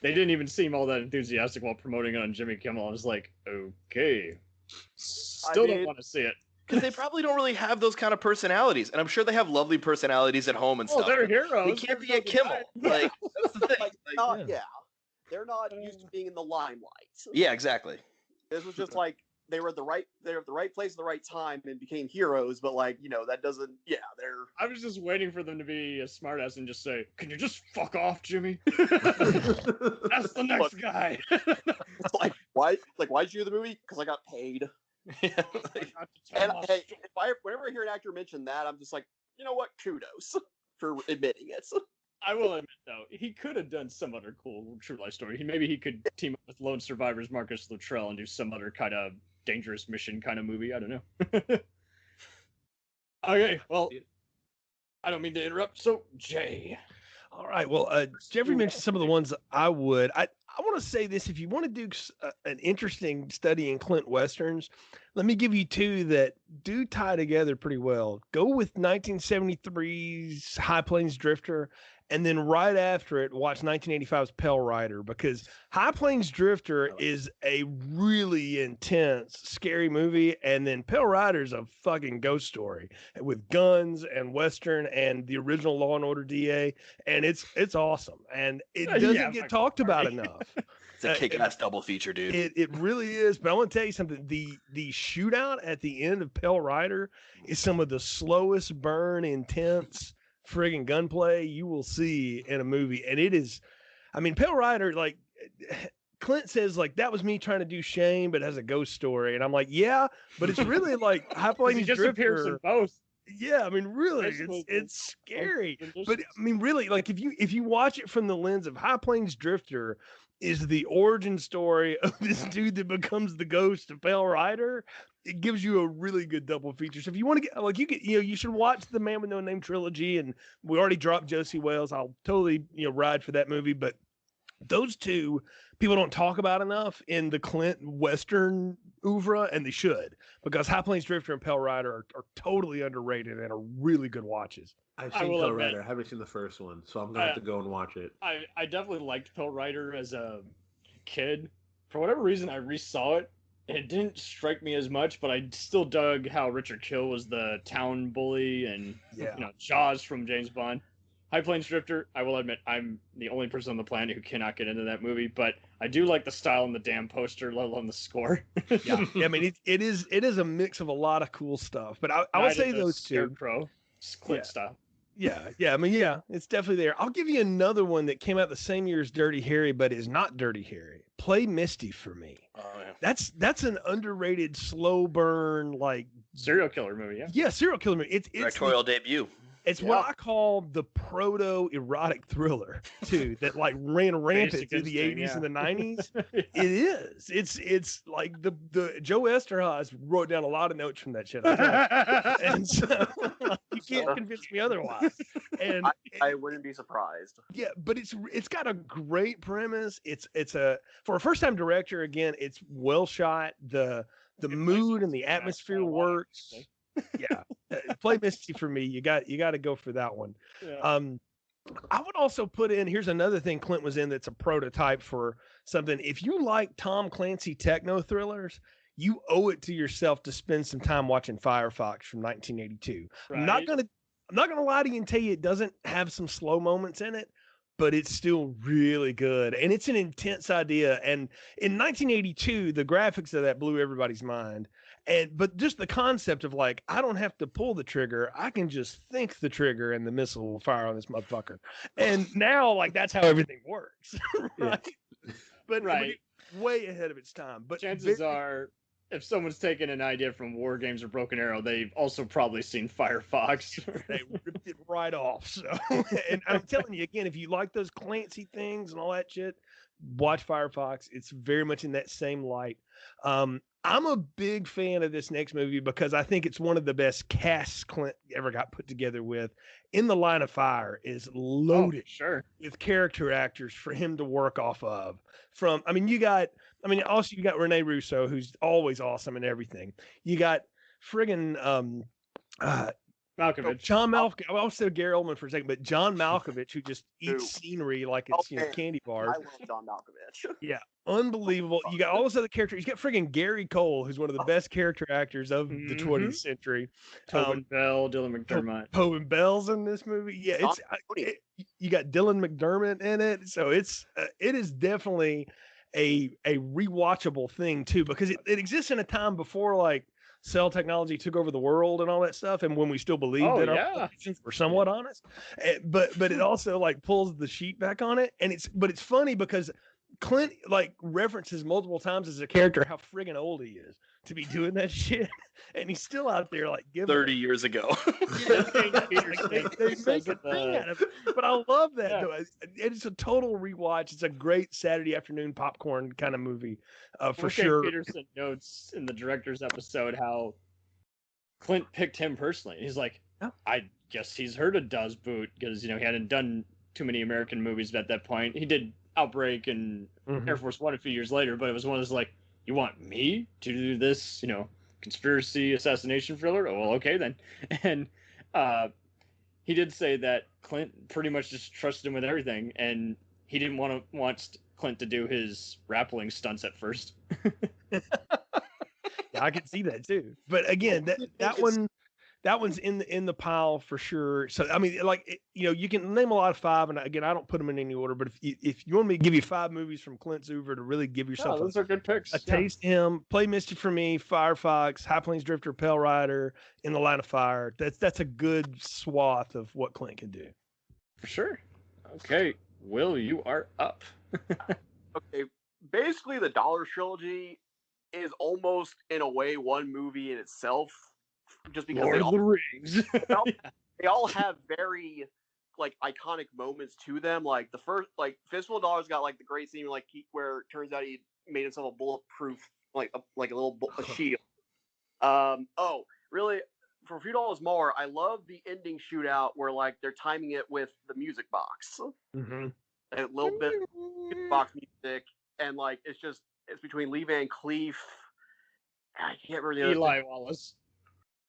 They didn't even seem all that enthusiastic while promoting it on Jimmy Kimmel. I was like, okay. Still don't mean- want to see it. Because they probably don't really have those kind of personalities, and I'm sure they have lovely personalities at home and Oh, stuff. they're They heroes. can't be at Kimmel. Like, that's the thing. Like, Like, yeah. They're not used to being in the limelight. yeah, exactly. This was just like they were at the right place at the right time and became heroes, but that doesn't they're I was just waiting for them to be a smartass and just say, "Can you just fuck off, Jimmy?" That's the next guy. it's like why'd you do the movie? Because I got paid. Yeah, I like, got to tell And my hey, story. whenever I hear an actor mention that, I'm just like, you know what? Kudos for admitting it. I will admit though, he could have done some other cool true life story. Maybe he could team up with Lone Survivors Marcus Luttrell and do some other kind of dangerous mission kind of movie. I don't know. Okay, well, I don't mean to interrupt. So, Jay. All right. Well, Jeffrey mentioned some of the ones I would. I want to say this: if you want to do an interesting study in Clint westerns, let me give you two that do tie together pretty well. Go with 1973's High Plains Drifter, and then right after it, watch 1985's Pale Rider, because High Plains Drifter is a really intense, scary movie, and then Pale Rider is a fucking ghost story with guns and western and the original Law and Order DA, and it's awesome, and it doesn't Yeah, get fucking talked about party. enough. it's a kick-ass double feature, dude. It really is. But I want to tell you something. The shootout at the end of Pale Rider is some of the slowest burn, intense friggin' gunplay you will see in a movie. And it is, I mean, Pale Rider, like Clint says, like, that was me trying to do Shane, but as a ghost story. And I'm like, yeah, but it's really like High He Plains just appears in Drifter. both. Yeah, I mean, really, Basically, it's scary. both But I mean, really, like if you watch it from the lens of High Plains Drifter, is the origin story of this dude that becomes the ghost of Pale Rider. It gives you a really good double feature. So if you want to get like you should watch the Man with No Name trilogy. And we already dropped Josie Wales. I'll totally ride for that movie. But those two people don't talk about enough in the Clint Western oeuvre, and they should, because High Plains Drifter and Pale Rider are totally underrated and are really good watches. I've I seen will Pale admit- Rider. I haven't seen the first one, so I'm gonna have to go and watch it. I definitely liked Pale Rider as a kid. For whatever reason, I resaw it. It didn't strike me as much, but I still dug how Richard Kill was the town bully and Yeah. Jaws from James Bond. High Plains Drifter, I will admit, I'm the only person on the planet who cannot get into that movie, but I do like the style and the damn poster, let alone the score. Yeah, I mean it is a mix of a lot of cool stuff. But I would say those two. Scarecrow, Clint style. Yeah. I mean, yeah, it's definitely there. I'll give you another one that came out the same year as Dirty Harry, but is not Dirty Harry. Play Misty for me. Oh, yeah. That's an underrated slow burn like Serial killer movie, yeah. Yeah, serial killer movie. It's Directorial debut. It's what I call the proto erotic thriller too, that like ran rampant through the 80s and the 90s. It is. It's like the Joe Esterhazy wrote down a lot of notes from that shit. And so you can't convince me otherwise. And I wouldn't be surprised. Yeah, but it's got a great premise. It's for a first time director, again, it's well shot. The mood and the atmosphere works. Yeah, Play Misty for me. You got to go for that one. Yeah. I would also put in, here's another thing Clint was in that's a prototype for something. If you like Tom Clancy techno thrillers, you owe it to yourself to spend some time watching Firefox from 1982. Right. I'm not gonna lie to you and tell you it doesn't have some slow moments in it, but it's still really good. And it's an intense idea. And in 1982, the graphics of that blew everybody's mind. But just the concept of like, I don't have to pull the trigger. I can just think the trigger and the missile will fire on this motherfucker. And now, like, that's how everything works. Right. But way ahead of its time. But chances are, if someone's taken an idea from War Games or Broken Arrow, they've also probably seen Firefox. They ripped it right off. So, and I'm telling you again, if you like those Clancy things and all that shit, watch Firefox. It's very much in that same light. I'm a big fan of this next movie because I think it's one of the best casts Clint ever got put together with. In the Line of Fire is loaded with character actors for him to work off of. You got Rene Russo, who's always awesome in everything. You got friggin' Malkovich. John Malkovich. I also said Gary Oldman for a second, but John Malkovich, who just eats scenery like it's candy bars. I love John Malkovich. Yeah, unbelievable. You got all this other characters. You got friggin' Gary Cole, who's one of the best character actors of the 20th century. Tobin Bell, Dylan McDermott. Tobin Bell's in this movie. Yeah, you got Dylan McDermott in it, so it is definitely a rewatchable thing too, because it exists in a time before like cell technology took over the world and all that stuff, and when we still believed that our politicians were somewhat honest, but it also like pulls the sheet back on it, and it's funny because Clint like references multiple times as a character how friggin' old he is to be doing that shit, and he's still out there like giving 30 years ago. They make a thing out of it, but I love that. Though. It's a total rewatch. It's a great Saturday afternoon popcorn kind of movie, for sure. Peterson notes in the director's episode how Clint picked him personally. He's like, I guess he's heard of Das Boot because he hadn't done too many American movies at that point. He did Outbreak and Air Force One a few years later, but it was one of those like, you want me to do this, conspiracy assassination thriller? Oh, well, okay then. And he did say that Clint pretty much just trusted him with everything, and he didn't want Clint to do his rappelling stunts at first. Yeah, I can see that too. But again, that one's in the pile for sure. So I mean, like you can name a lot of five, and again, I don't put them in any order. But if you want me to give you 5 movies from Clint's oeuvre to really give yourself those are good picks. A taste of him, Play Misty for me, Firefox, High Plains Drifter, Pale Rider, In the Line of Fire. That's a good swath of what Clint can do. For sure. Okay, Will, you are up. Okay, basically the Dollar Trilogy is almost in a way one movie in itself. Just because Lord of the Rings. they all have very like iconic moments to them. Like the first, like Fistful of Dollars got like the great scene where it turns out he made himself a bulletproof a little shield. Really? For a few dollars more, I love the ending shootout where like they're timing it with the music box, a little bit box music, and like it's between Lee Van Cleef. I can't remember the Eli Wallace.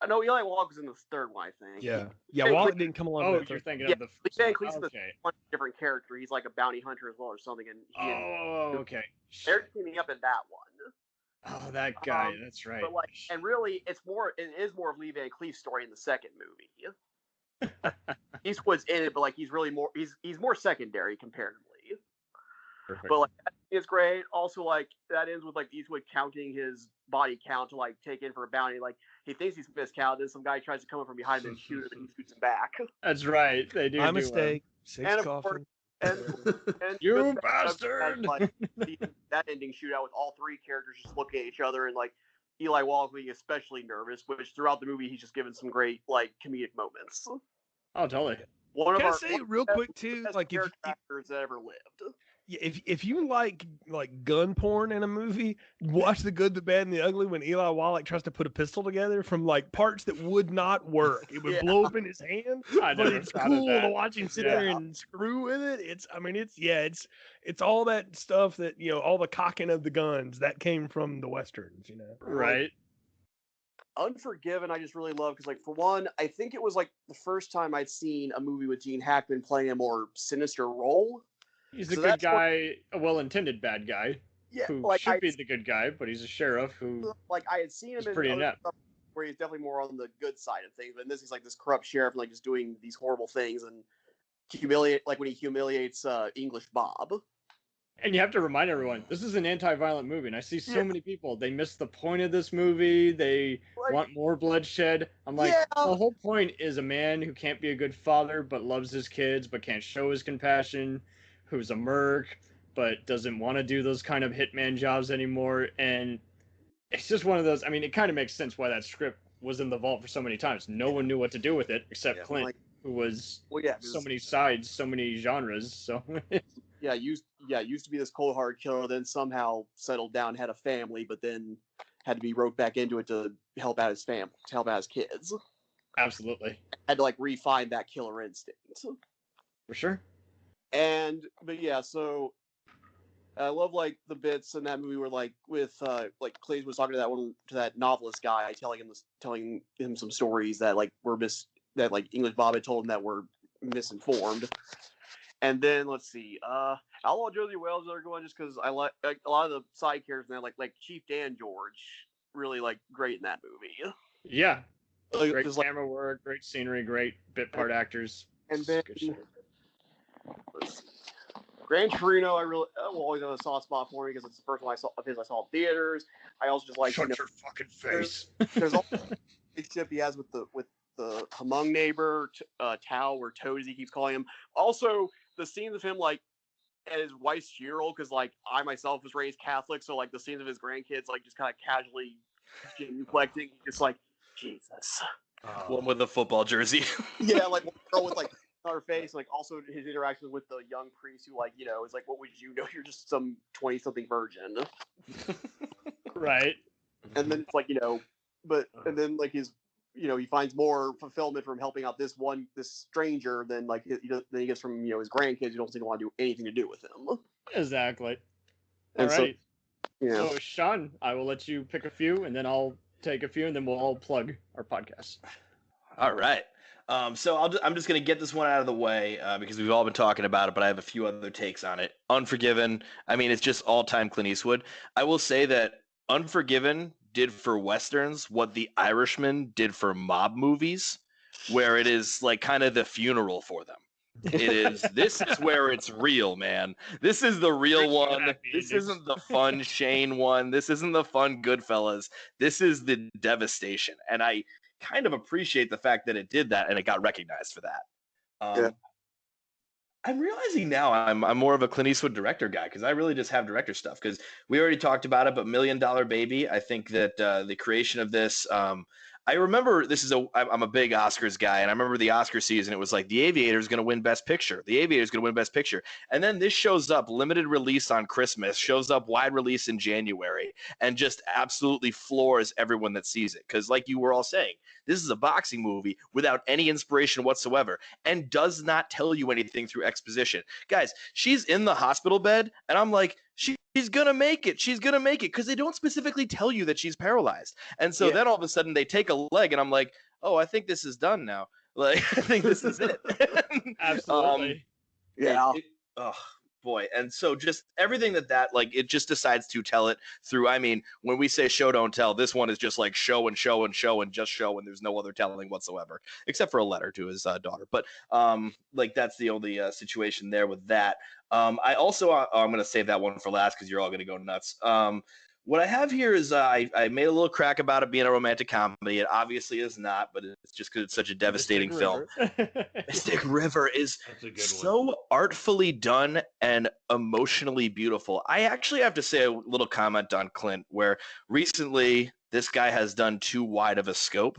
I know Eli Wallach was in the third one, I think. Yeah. Wallach didn't come along. Oh, you're thinking of the first Van Cleef's one. a different character. He's like a bounty hunter as well, or something. And okay. They're teaming up in that one. Oh, that guy. That's right. But like, and really, it is more of Lee Van Cleef's story in the second movie. Eastwood's in it, but like he's really more he's more secondary comparatively. Perfect. But like it's great. Also, like that ends with like Eastwood counting his body count to like take in for a bounty. Like he thinks he's miscounted, then some guy tries to come up from behind him and shoot him, and he shoots him back. That's right. They do. My do, mistake. Six and of coffee. course, and You good bastard! like, that ending shootout with all three characters just looking at each other and like Eli Wallach being especially nervous, which throughout the movie he's just given some great like comedic moments. Oh, totally. One Can I of our say real quick too, like character actors that ever lived. if you like gun porn in a movie, watch The Good, the Bad, and the Ugly when Eli Wallach tries to put a pistol together from like parts that would not work. It would blow up in his hand, I but never it's thought of cool that. to watch him sit there and screw with it. It's all that stuff that all the cocking of the guns that came from the westerns, Right. Unforgiven, I just really love because, like, for one, I think it was like the first time I'd seen a movie with Gene Hackman playing a more sinister role. He's a So good that's what- guy, a well-intended bad guy Yeah, who like should be the good guy, but he's a sheriff who. I had seen him He's in pretty other inept. stuff where he's definitely more on the good side of things, but in this he's like this corrupt sheriff, and, like just doing these horrible things and when he humiliates English Bob. And you have to remind everyone, this is an anti-violent movie, and I see so Yeah. many people, they miss the point of this movie, they Like, want more bloodshed. I'm like, Yeah. the whole point is a man who can't be a good father, but loves his kids, but can't show his compassion, who's a merc, but doesn't want to do those kind of hitman jobs anymore, and it's just one of those, I mean, it kind of makes sense why that script was in the vault for so many times. No one knew what to do with it, except Yeah. Clint, Like, who was well, yeah, so many sides, so many genres, so... used to be this cold hard killer, then somehow settled down, had a family, but then had to be roped back into it to help out his family, to help out his kids. Absolutely. Had to like refine that killer instinct. For sure. But yeah, so I love like the bits in that movie where like with like Clayton was talking to that novelist guy, telling him some stories that like that like English Bob had told him that were misinformed. And then let's see, Outlaw Josie Wales are going just because I like a lot of the side characters now, like Chief Dan George, really like great in that movie. Yeah. Like, Great just, like, camera work, great scenery, great bit part actors. and then Good shit. let's see. Gran Torino, I really will always have a soft spot for me because it's the first one I saw in theaters. I also just like Shut your fucking face. there's all the relationship he has with the Hmong neighbor Tao, or Toad as he keeps calling him. Also, the scenes of him like at his wife's funeral, because like I myself was raised Catholic, so like the scenes of his grandkids like just kind of casually reflecting, just like Jesus. One with a football jersey. Yeah, like one girl with like on her face, like also his interactions with the young priest who like is like, what would you know? You're just some 20-something virgin. Right. And then it's like and then like his he finds more fulfillment from helping out this stranger than like than he gets from his grandkids who don't seem to want to do anything to do with him. Exactly. And All so- right. So, Sean, I will let you pick a few, and then I'll take a few, and then we'll all plug our podcast. All right. So I'm just going to get this one out of the way because we've all been talking about it, but I have a few other takes on it. Unforgiven. I mean, it's just all-time Clint Eastwood. I will say that Unforgiven did for Westerns what The Irishman did for mob movies, where it is like kind of the funeral for them. This is where it's real, man. This is the real one. This isn't the fun Shane one. This isn't the fun Goodfellas. This is the devastation. And I kind of appreciate the fact that it did that and it got recognized for that. Yeah. I'm realizing now I'm more of a Clint Eastwood director guy because I really just have director stuff because we already talked about it, but $1 Million Baby, I think that the creation of this, I remember I'm a big Oscars guy, and I remember the Oscar season, it was like The Aviator is going to win Best Picture. The Aviator is going to win Best Picture. And then this shows up, limited release on Christmas, shows up wide release in January, and just absolutely floors everyone that sees it. Because like you were all saying, this is a boxing movie without any inspiration whatsoever and does not tell you anything through exposition. Guys, she's in the hospital bed, and I'm like, she's going to make it. She's going to make it because they don't specifically tell you that she's paralyzed. And so then all of a sudden they take a leg, and I'm like, oh, I think this is done now. Like, I think this is it. Absolutely. Yeah. boy. And so just everything that like it just decides to tell it through. I mean, when we say show don't tell, this one is just like show and show and show and just show, and there's no other telling whatsoever except for a letter to his daughter. But like that's the only situation there with that. I also I'm going to save that one for last because you're all going to go nuts. What I have here is I made a little crack about it being a romantic comedy. It obviously is not, but it's just because it's such a devastating film. Mystic River is so artfully done and emotionally beautiful. I actually have to say a little comment on Clint, where recently this guy has done too wide of a scope.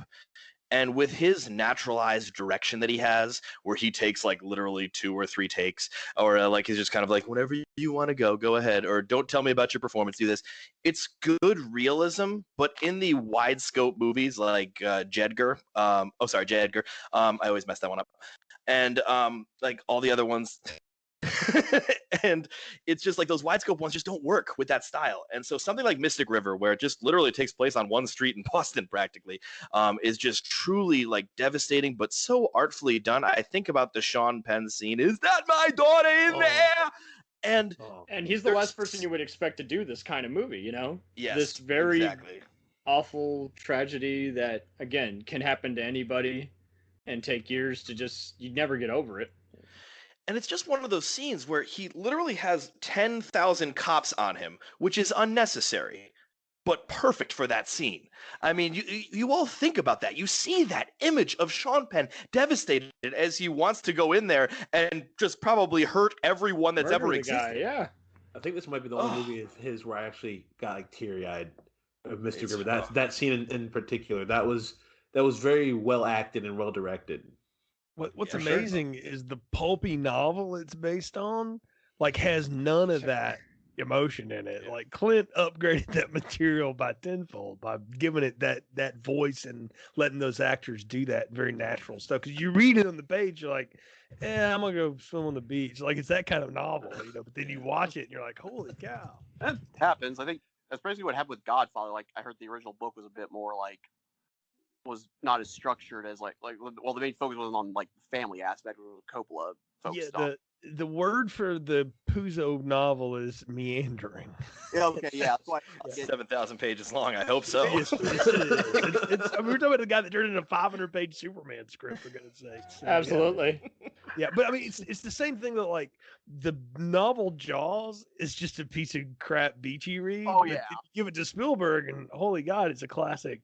And with his naturalized direction that he has, where he takes like literally 2 or 3 takes, or like he's just kind of like, whenever you want to go ahead, or don't tell me about your performance, do this. It's good realism, but in the wide scope movies like Jedgar, Jedgar, I always mess that one up, and like all the other ones. And it's just like those wide scope ones just don't work with that style. And so something like Mystic River, where it just literally takes place on one street in Boston practically, is just truly like devastating, but so artfully done. I think about the Sean Penn scene. Is that my daughter in there? And he's the last person you would expect to do this kind of movie, you know? Yes, this very exactly. awful tragedy that, again, can happen to anybody and take years to you'd never get over it. And it's just one of those scenes where he literally has 10,000 cops on him, which is unnecessary, but perfect for that scene. I mean, you all think about that. You see that image of Sean Penn devastated as he wants to go in there and just probably hurt everyone that's ever existed. Yeah. I think this might be the only movie of his where I actually got like teary-eyed of Mystic River. That scene in particular, that was very well acted and well directed. What's amazing is the pulpy novel it's based on, like, has none of that emotion in it. Like, Clint upgraded that material by tenfold by giving it that voice and letting those actors do that very natural stuff. Because you read it on the page, you're like, I'm gonna go swim on the beach. Like, it's that kind of novel, you know. But then you watch it and you're like, holy cow. That happens. I think that's basically what happened with Godfather. Like, I heard the original book was a bit more like, was not as structured as like the main focus was on like the family aspect of Coppola focused stuff. The word for the Puzo novel is meandering. Yeah, okay, yeah. That's why 7,000 pages long. I hope so. Yes, it is. We're talking about a guy that turned in a 500-page Superman script, for goodness sakes. So, absolutely. Yeah, but I mean, it's the same thing that like the novel Jaws is just a piece of crap beachy read. Oh but yeah. you give it to Spielberg, and holy God, it's a classic,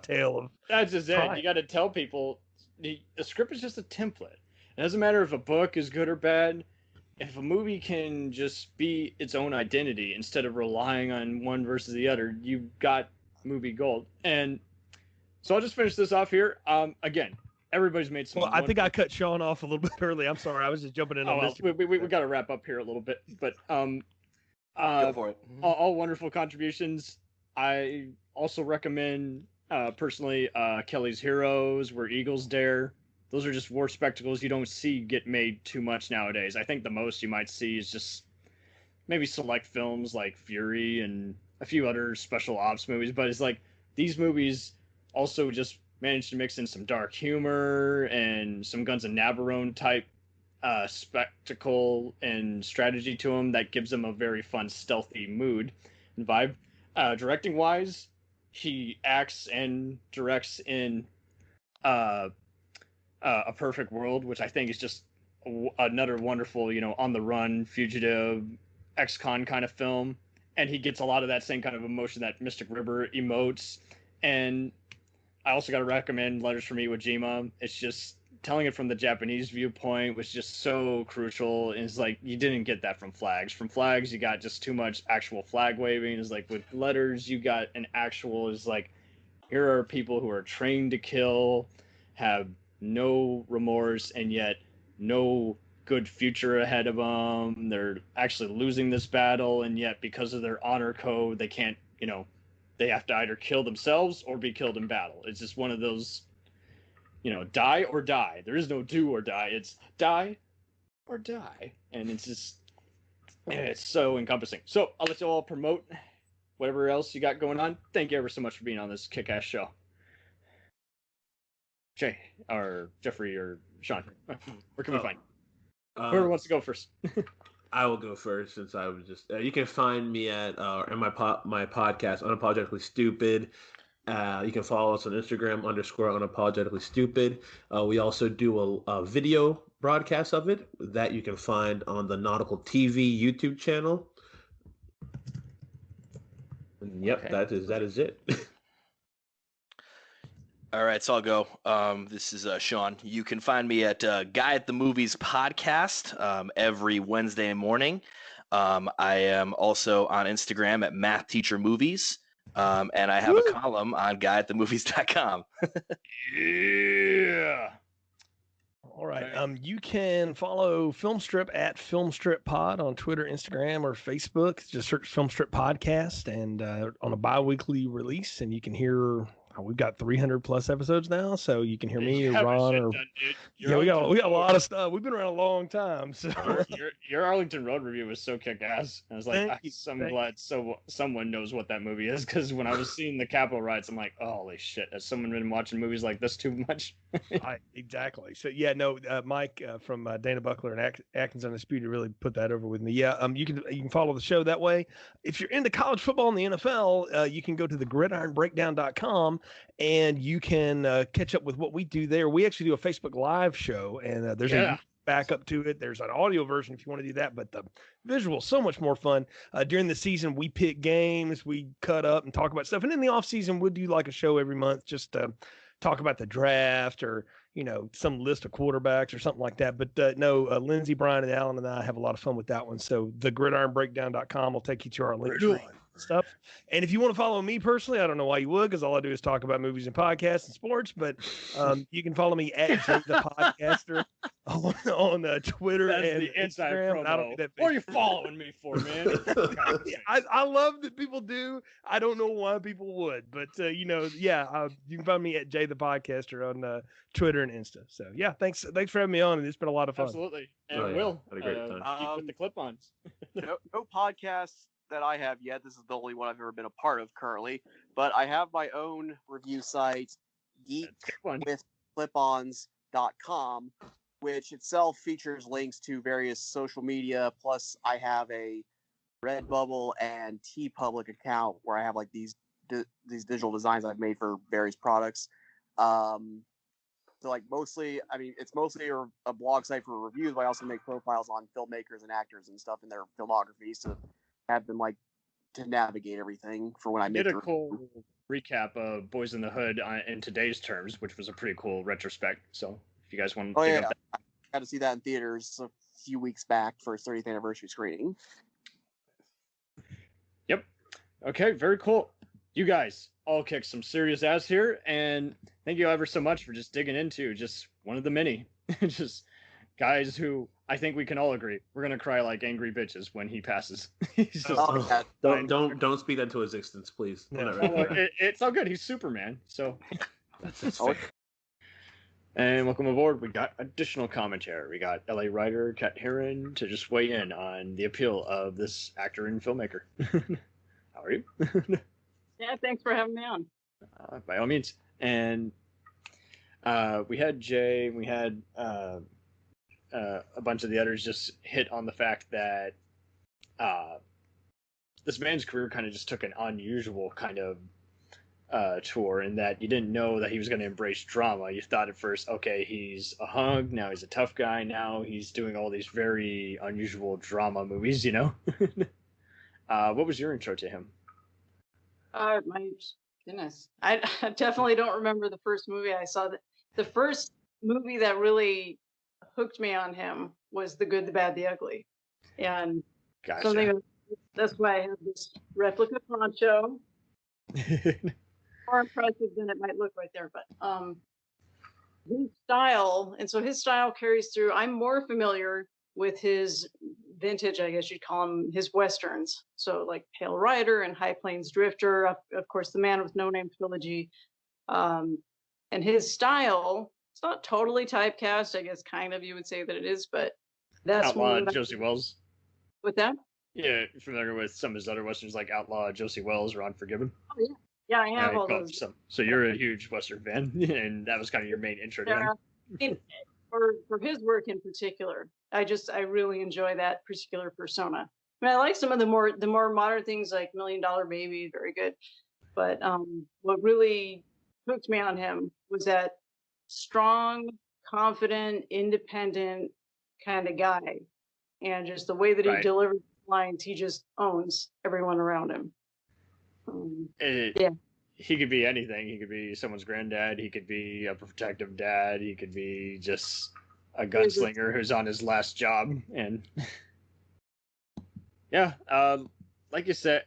tale of. That's just it. You got to tell people the script is just a template. It doesn't matter if a book is good or bad. If a movie can just be its own identity instead of relying on one versus the other, you've got movie gold. And so I'll just finish this off here. Again, everybody's made some. Well, I think I cut Sean off a little bit early. I'm sorry. I was just jumping in on this. We got to wrap up here a little bit. But Go for it. All wonderful contributions. I also recommend personally Kelly's Heroes, Where Eagles Dare. Those are just war spectacles you don't see get made too much nowadays. I think the most you might see is just maybe select films like Fury and a few other special ops movies. But it's like these movies also just managed to mix in some dark humor and some Guns and Navarone type spectacle and strategy to them that gives them a very fun, stealthy mood and vibe. Directing wise, he acts and directs in A Perfect World, which I think is just another wonderful, on the run, fugitive, ex-con kind of film. And he gets a lot of that same kind of emotion that Mystic River emotes. And I also got to recommend Letters from Iwo Jima. It's just telling it from the Japanese viewpoint was just so crucial. And it's like, you didn't get that from Flags. From Flags, you got just too much actual flag waving. It's like with Letters, you got an actual, it's like, here are people who are trained to kill, have no remorse, and yet no good future ahead of them. They're actually losing this battle, and yet because of their honor code, they can't, they have to either kill themselves or be killed in battle. It's just one of those, die or die. There is no do or die. It's die or die. And it's so encompassing. So I'll let you all promote whatever else you got going on. Thank you ever so much for being on this kick-ass show. Jay, or Jeffrey, or Sean, where can we find? Whoever wants to go first. I will go first since I was just. You can find me at in my podcast, Unapologetically Stupid. You can follow us on Instagram _unapologetically stupid. We also do a video broadcast of it that you can find on the Nautical TV YouTube channel. And yep, Okay. that is it. All right, so I'll go. This is Sean. You can find me at Guy at the Movies podcast every Wednesday morning. I am also on Instagram at Math Teacher Movies, and I have a column on guyatthemovies.com. Yeah. All right. You can follow Filmstrip at FilmstripPod on Twitter, Instagram, or Facebook. Just search Filmstrip Podcast, and on a bi-weekly release, and you can hear. We've got 300 plus episodes now, so you can hear me or Ron or we got a lot of stuff. We've been around a long time, so your Arlington Road review was so kick-ass. I was like, I'm glad someone knows what that movie is, because when I was seeing the Capitol riots, I'm like, oh, holy shit, has someone been watching movies like this too much? Exactly. So yeah, no, Mike from Dana Buckler and Atkins Undisputed really put that over with me. Yeah, you can follow the show that way. If you're into college football and the NFL, you can go to thegridironbreakdown.com and you can catch up with what we do there. We actually do a Facebook Live show, and there's a backup to it. There's an audio version if you want to do that, but the visual so much more fun. During the season, we pick games, we cut up and talk about stuff, and in the off season, we'll do like a show every month just to talk about the draft or some list of quarterbacks or something like that. But no, Lindsey, Brian, and Alan and I have a lot of fun with that one. So thegridironbreakdown.com will take you to our link tree stuff. And if you want to follow me personally, I don't know why you would, because all I do is talk about movies and podcasts and sports. But you can follow me at Jay the Podcaster on Twitter and Instagram. And I don't do that. What are you following me for, man? I love that people do. I don't know why people would, but you can find me at Jay the Podcaster on Twitter and Insta. So yeah, thanks for having me on, and it's been a lot of fun. Absolutely. And Will, had a great time. keep with the clip-ons. no podcasts that I have yet. This is the only one I've ever been a part of currently, but I have my own review site, geekwithclipons.com, which itself features links to various social media. Plus, I have a Redbubble and TeePublic account where I have like these digital designs I've made for various products. So like it's mostly a blog site for reviews, but I also make profiles on filmmakers and actors and stuff in their filmographies to have them to navigate everything for when I make a cool recap of Boys in the Hood in today's terms, which was a pretty cool retrospect. So if you guys want to I got to see that in theaters a few weeks back for its 30th anniversary screening. Yep. Okay, very cool. You guys all kicked some serious ass here, and thank you ever so much for just digging into just one of the many just guys who I think we can all agree we're gonna cry like angry bitches when he passes. Don't speak that to his existence, please. No. It's all good. He's Superman. So that's fair. And welcome aboard. We got additional commentary. We got LA writer Kat Heron to just weigh in on the appeal of this actor and filmmaker. How are you? Yeah, thanks for having me on. By all means. And we had Jay, we had a bunch of the others just hit on the fact that this man's career kind of just took an unusual kind of tour, in that you didn't know that he was going to embrace drama. You thought at first, okay, he's a hunk, now he's a tough guy, now he's doing all these very unusual drama movies, What was your intro to him? My goodness. I definitely don't remember the first movie I saw. The first movie that really hooked me on him was The Good, the Bad, the Ugly. And Gotcha. That's why I have this replica poncho. More impressive than it might look right there, but his style, and so his style carries through. I'm more familiar with his vintage, I guess you'd call them, his westerns. So like Pale Rider and High Plains Drifter, of course, The Man with No Name trilogy. And his style, it's not totally typecast, I guess kind of you would say that it is, but that's Outlaw Josie Wells. With that? Yeah, you're familiar with some of his other westerns like Outlaw Josie Wells or Unforgiven? Oh, yeah. Yeah, I have all those. So you're a huge Western fan, and that was kind of your main intro to him. for his work in particular. I really enjoy that particular persona. I mean, I like some of the more modern things like Million Dollar Baby, very good. But what really hooked me on him was that strong, confident, independent kind of guy, and just the way that he Right. delivers lines, he just owns everyone around him. Yeah. He could be anything. He could be someone's granddad. He could be a protective dad. He could be just a gunslinger who's on his last job. And yeah, like you said,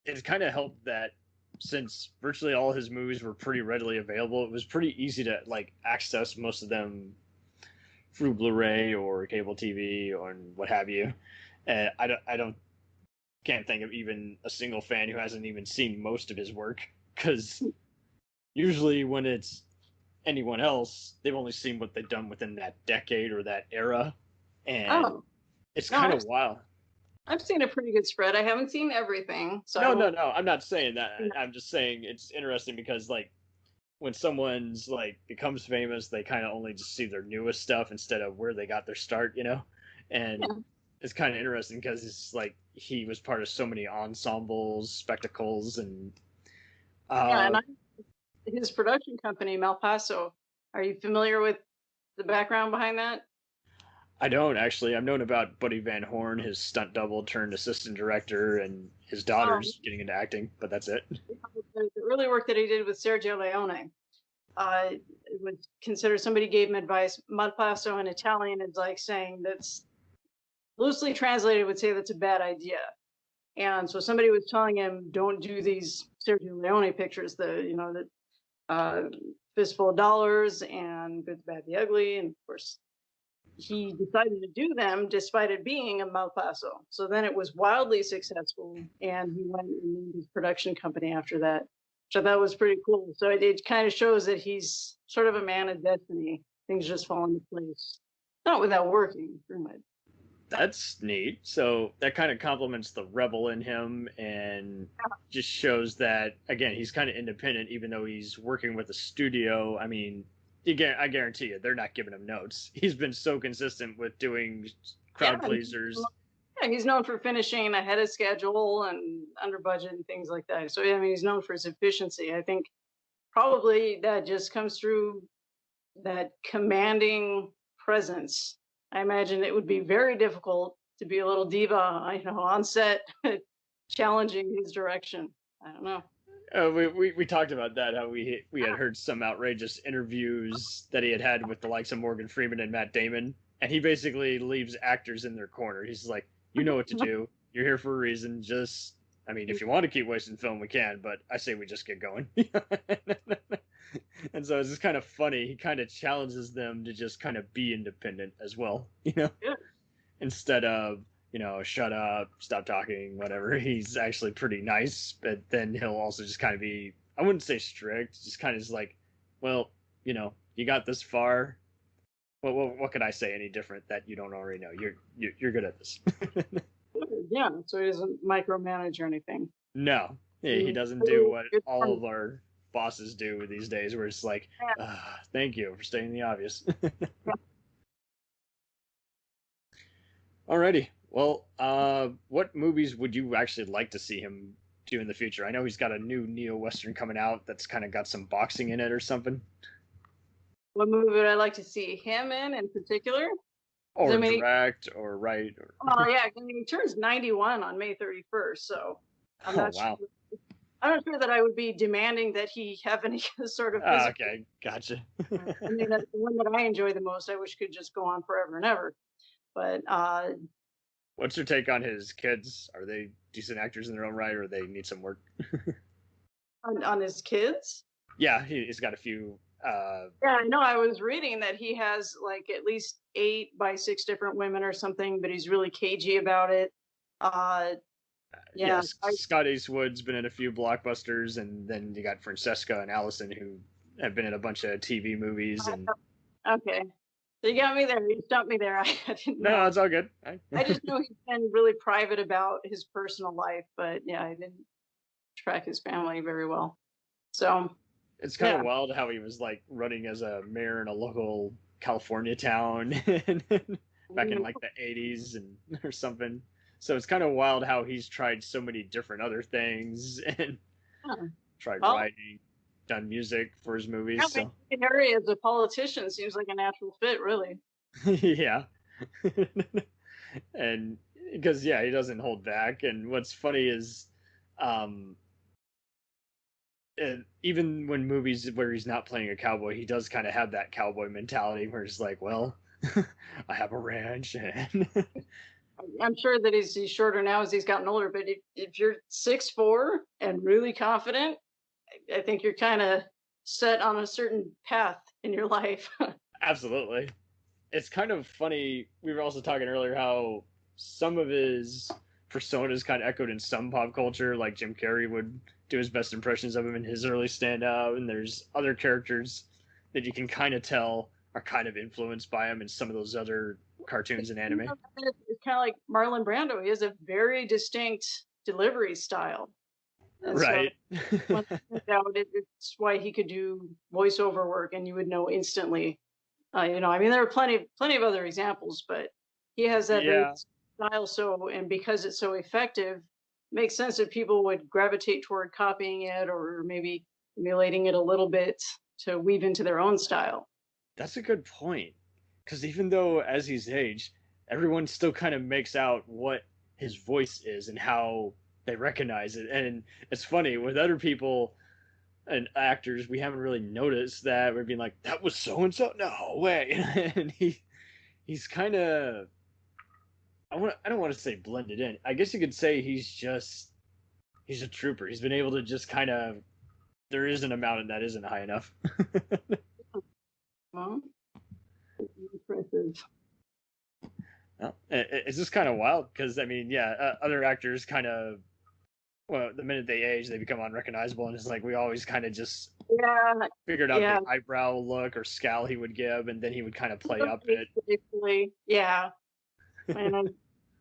it kind of helped that since virtually all his movies were pretty readily available, it was pretty easy to like access most of them through Blu-ray or cable TV or what have you. And can't think of even a single fan who hasn't even seen most of his work, because usually when it's anyone else, they've only seen what they've done within that decade or that era, and it's kind of wild. I've seen a pretty good spread. I haven't seen everything. So No, I'm not saying that. I'm just saying it's interesting because like when someone's like becomes famous, they kind of only just see their newest stuff instead of where they got their start, you know? And it's kind of interesting because it's like he was part of so many ensembles, spectacles, and his production company, Malpaso. Are you familiar with the background behind that? I don't actually. I've known about Buddy Van Horn, his stunt double turned assistant director, and his daughter's getting into acting, but that's it. The early work that he did with Sergio Leone, it was considered, somebody gave him advice. Malpaso in Italian is like saying that's loosely translated would say that's a bad idea. And so somebody was telling him, don't do these Sergio Leone pictures, the Fistful of Dollars and Good, the Bad, the Ugly. And of course, he decided to do them despite it being a Malpaso. So then it was wildly successful, and he went and named his production company after that, which I thought was pretty cool. So it kind of shows that he's sort of a man of destiny. Things just fall into place. Not without working, pretty much. That's neat. So that kind of complements the rebel in him and just shows that, again, he's kind of independent, even though he's working with a studio. I mean, I guarantee you, they're not giving him notes. He's been so consistent with doing crowd pleasers. Yeah, he's known for finishing ahead of schedule and under budget and things like that. So, I mean, he's known for his efficiency. I think probably that just comes through that commanding presence. I imagine it would be very difficult to be a little diva, on set, challenging his direction. I don't know. We talked about that, how we had heard some outrageous interviews that he had with the likes of Morgan Freeman and Matt Damon, and he basically leaves actors in their corner. He's like, you know what to do. You're here for a reason. Just, I mean, if you want to keep wasting film, we can, but I say we just get going. And so it's just kind of funny. He kind of challenges them to just kind of be independent as well, instead of, shut up, stop talking, whatever. He's actually pretty nice, but then he'll also just kind of be, I wouldn't say strict, just kind of just like, well, you got this far. Well, what could I say any different that you don't already know? You're good at this. Yeah, so he doesn't micromanage or anything. No, he doesn't do what all of our bosses do these days, where it's like, thank you for stating the obvious. Alrighty. Well, what movies would you actually like to see him do in the future? I know he's got a new neo-western coming out that's kind of got some boxing in it or something. What movie would I like to see him in particular? Or direct, or write. Or... Oh, yeah. I mean, he turns 91 on May 31st, so I'm not sure. I'm not sure that I would be demanding that he have any sort of physical... okay, gotcha. I mean, that's the one that I enjoy the most. I wish could just go on forever and ever. But what's your take on his kids? Are they decent actors in their own right, or they need some work? on his kids? Yeah, he's got a few. Yeah, I know. I was reading that he has like at least 8 by 6 different women or something, but he's really cagey about it. Yeah, Scott Eastwood's been in a few blockbusters, and then you got Francesca and Allison, who have been in a bunch of TV movies. And okay, so you got me there. You stumped me there. I didn't know. No, it's all good. I just know he's been really private about his personal life, but yeah, I didn't track his family very well. So It's kind of Yeah. wild how he was like running as a mayor in a local California town back in like the 80s and or something. So it's kind of wild how he's tried so many different other things and Yeah. tried Well, writing, done music for his movies. yeah, So Harry as a politician seems like a natural fit, really. yeah. And because yeah, he doesn't hold back. And what's funny is um even when movies where he's not playing a cowboy, he does kind of have that cowboy mentality where he's like, well, I have a ranch and I'm sure that he's shorter now as he's gotten older, but if you're 6'4" and really confident, I think you're kind of set on a certain path in your life. absolutely. It's kind of funny. We were also talking earlier how some of his personas kind of echoed in some pop culture, like Jim Carrey would do his best impressions of him in his early stand-up, and there's other characters that you can kind of tell are kind of influenced by him in some of those other cartoons and anime. It's kind of like Marlon Brando. He has a very distinct delivery style. And Right. So when I found out it's why he could do voiceover work, and you would know instantly. You know, I mean, there are plenty of other examples, but he has that very Yeah. style. So, and because it's so effective, makes sense that people would gravitate toward copying it or maybe emulating it a little bit to weave into their own style. That's a good point. Because even though as he's aged, everyone still kind of makes out what his voice is and how they recognize it. And it's funny with other people and actors, we haven't really noticed that. We're being like, that was so and so. No way. And he's kind of I don't want to say blended in. I guess you could say he's a trooper. He's been able to just kind of there isn't a mountain that isn't high enough. Well, impressive. Well, it's just kind of wild because I mean, yeah, other actors kind of well, the minute they age, they become unrecognizable, and it's like we always kind of just Yeah, figured out yeah. the eyebrow look or scowl he would give, and then he would kind of play up it. Basically, yeah. And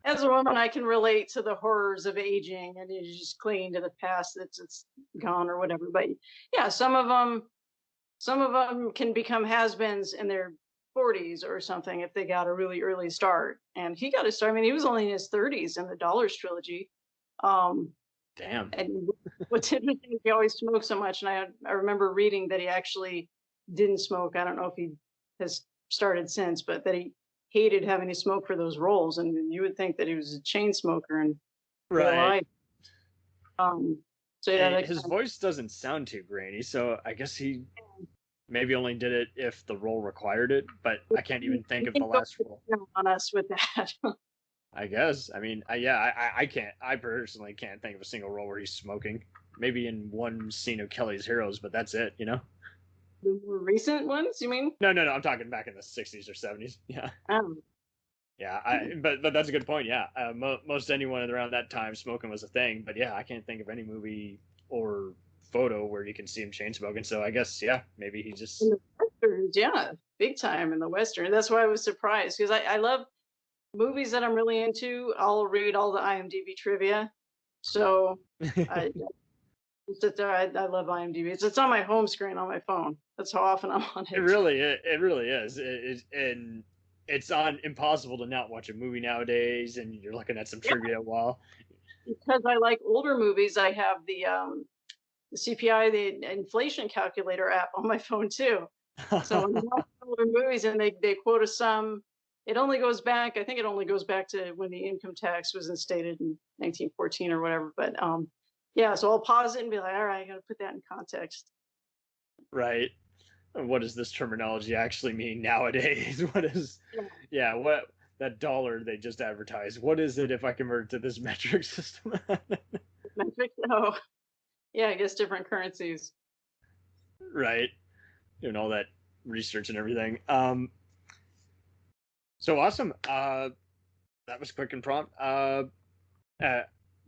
as a woman, I can relate to the horrors of aging, and you just cling to the past that's gone or whatever. But yeah, some of them can become has-beens in their 40s or something if they got a really early start. And he got a start. I mean, he was only in his 30s in the Dollars trilogy. Damn. And what's interesting is he always smoked so much. And I remember reading that he actually didn't smoke. I don't know if he has started since, but that he hated having to smoke for those roles. And you would think that he was a chain smoker in real Right. life. So yeah, And his voice doesn't sound too grainy, so I guess he maybe only did it if the role required it. But I can't even think of the last role. on us with that. I guess. I mean, I can't. I personally can't think of a single role where he's smoking. Maybe in one scene of Kelly's Heroes, but that's it. You know. The more recent ones, you mean? No. I'm talking back in the '60s or '70s. Yeah. Yeah. But that's a good point. Yeah. Most anyone around that time, smoking was a thing. But yeah, I can't think of any movie or photo where you can see him chain smoking. So I guess yeah, maybe he just. In the westerns, yeah, big time in the western. That's why I was surprised because I love movies that I'm really into. I'll read all the IMDb trivia. So I sit there. I love IMDb. It's on my home screen on my phone. That's how often I'm on it. It really is. And it's on impossible to not watch a movie nowadays, and you're looking at some trivia while. Because I like older movies, I have the CPI, the inflation calculator app on my phone too. So when you watch older movies and they quote a sum, it only goes back. I think it only goes back to when the income tax was instated in 1914 or whatever. But yeah, so I'll pause it and be like, all right, I got to put that in context. Right. What does this terminology actually mean nowadays? What that dollar they just advertised? What is it if I convert it to this metric system? Metric? Oh, yeah, I guess different currencies. Right. Doing all that research and everything. So awesome. That was quick and prompt. Do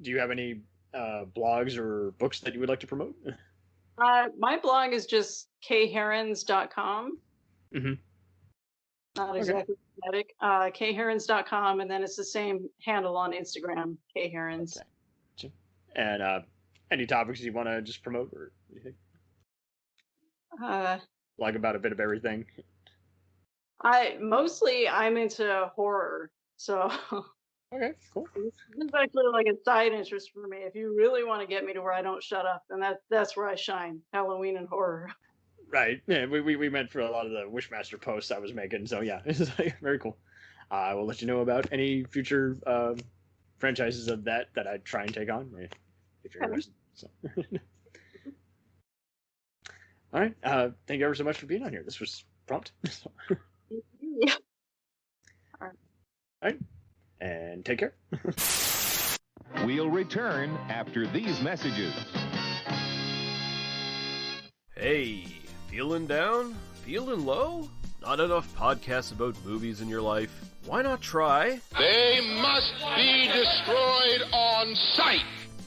you have any blogs or books that you would like to promote? My blog is just kherons.com. Mm-hmm. Not exactly phonetic. Kherons.com, and then it's the same handle on Instagram, kherons. Okay. And any topics you want to just promote or anything? Like about a bit of everything. I'm into horror, so Okay, cool. this is actually like a side interest for me. If you really want to get me to where I don't shut up, then that's where I shine. Halloween and horror. Right. Yeah, we meant for a lot of the Wishmaster posts I was making. So yeah, it's like, very cool. I will let you know about any future franchises of that I try and take on if you're interested. So. All right. Thank you ever so much for being on here. This was prompt. Yeah. All right. And take care. We'll return after these messages. Hey, feeling down? Feeling low? Not enough podcasts about movies in your life? Why not try They must be destroyed on sight.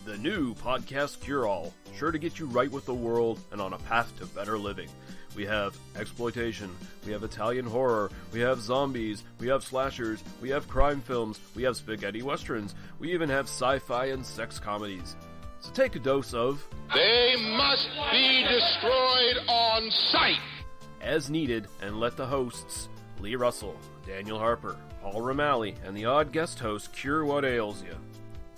the new Podcast Cure-All? Sure to get you right with the world and on a path to better living. We have exploitation, we have Italian horror, we have zombies, we have slashers, we have crime films, we have spaghetti westerns, we even have sci-fi and sex comedies. So take a dose of They must be destroyed on sight. as needed and let the hosts, Lee Russell, Daniel Harper, Paul Romali, and the odd guest host cure what ails you.